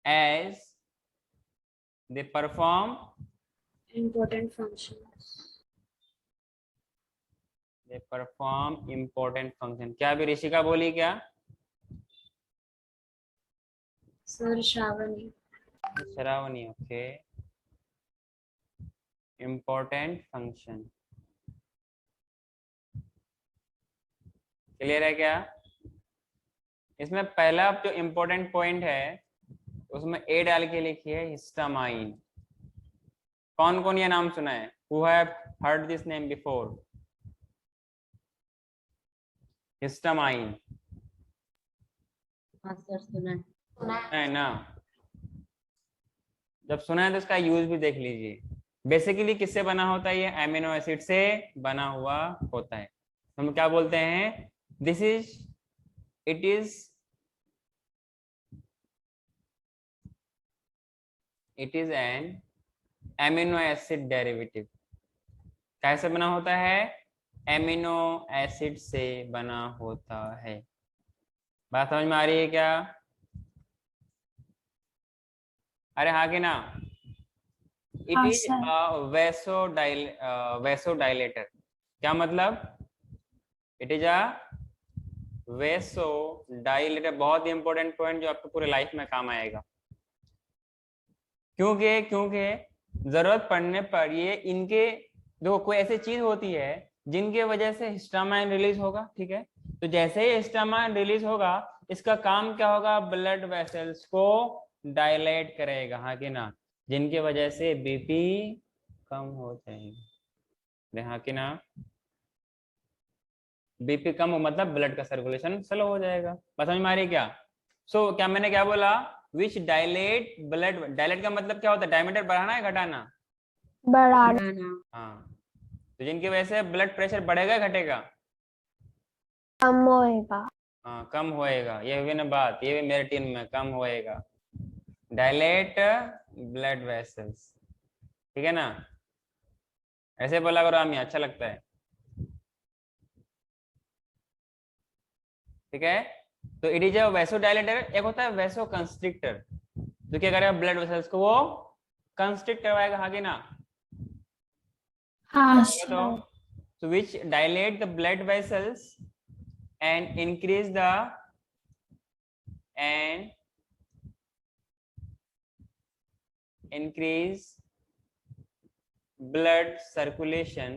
A: As they perform
F: Important functions.
A: They perform important function. क्या अभी ऋषिका बोली क्या?
F: Sir, Shravani.
A: Shravani, okay. Important function clear है क्या? इसमें पहला जो इम्पोर्टेंट पॉइंट है उसमें ए डाल के लिखिए हिस्टामाइन। कौन कौन ये नाम सुना है? Who have heard this name before? Histamine
H: हाँ सर, सुना है।
A: है ना? जब सुना है तो इसका यूज भी देख लीजिए। बेसिकली किससे बना होता है? ये एमिनो एसिड से बना हुआ होता है। हम क्या बोलते हैं? This is it is an amino acid derivative. कैसे बना होता है? एमिनो एसिड से बना होता है। बात समझ में आ रही है क्या? अरे हाँ कि ना? इट
F: हाँ,
A: इज
F: sir.
A: वेसोडाइलेटर। क्या मतलब? It is a vasodilator. बहुत ही इंपॉर्टेंट पॉइंट जो आपको पूरे लाइफ में काम आएगा। क्योंकि जरूरत पड़ने पर ये इनके देखो कोई ऐसी चीज होती है जिनके वजह से हिस्टामाइन रिलीज होगा, ठीक है? तो जैसे ही हिस्टामाइन रिलीज होगा इसका काम क्या होगा? ब्लड वेसल्स को डायलेट करेगा, हाँ कि ना? जिनकी वजह से बीपी कम हो जाएगी, हाँ कि ना? बीपी कम हो मतलब ब्लड का सर्कुलेशन स्लो हो जाएगा। बस समझ में आ रही है क्या? सो क्या मैंने क्या बोला? विच डायलेट ब्लड। डायलेट का मतलब क्या होता है? डायमीटर बढ़ाना है घटाना?
D: बढ़ाना।
A: हाँ, तो जिनकी वजह से ब्लड प्रेशर बढ़ेगा घटेगा?
D: कम होएगा।
A: हाँ, कम होएगा। ये भी ना बात, ये भी मेरे टीम में कम होएगा। डायलेट ब्लड वेसल्स, ठीक है ना? ऐसे बोला करो आमिया, अच्छा लगता है, ठीक है? तो इट इज अ वेसोडाइलेटर। एक होता है वेसो कंस्ट्रिक्टर, जो क्या करेगा? ब्लड वेसल्स को वो कंस्ट्रिक्ट करवाएगा, हाँ कि ना?
F: हाँ,
A: तो
F: sir.
A: so which dilate the blood vessels and increase blood circulation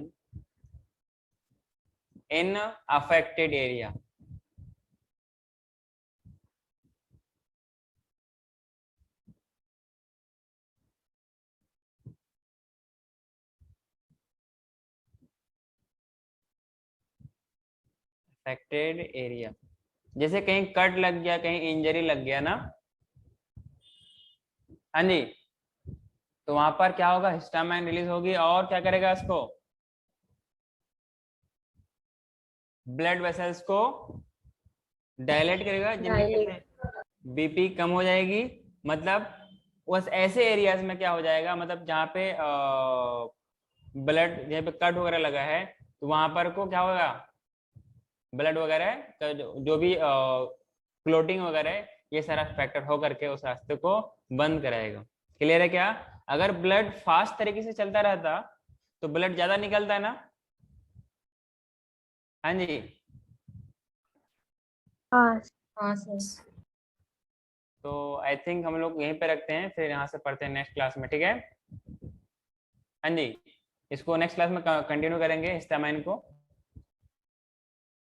A: in affected area. Affected area, जैसे कहीं कट लग गया, कहीं इंजरी लग गया ना, हाँ जी, तो वहां पर क्या होगा? हिस्टामाइन रिलीज होगी और क्या करेगा? इसको ब्लड वेसल्स को डायलेट करेगा, जिनमें बीपी कम हो जाएगी। मतलब बस ऐसे एरियाज में क्या हो जाएगा? मतलब जहाँ पे ब्लड, जहाँ पे कट वगैरह लगा है तो वहां पर को क्या होगा? ब्लड वगैरह का जो भी क्लोटिंग वगैरह है, ये सारा फैक्टर हो करके उस रास्ते को बंद कराएगा। क्लियर है क्या? अगर ब्लड फास्ट तरीके से चलता रहता तो ब्लड ज्यादा निकलता है ना? हाँ जी,
D: हाँ।
H: हाँ सर।
A: तो आई थिंक हम लोग यहीं पे रखते हैं, फिर यहाँ से पढ़ते हैं नेक्स्ट क्लास में, ठीक है। हाँ जी, इसको नेक्स्ट क्लास में कंटिन्यू करेंगे हिस्टामाइन को।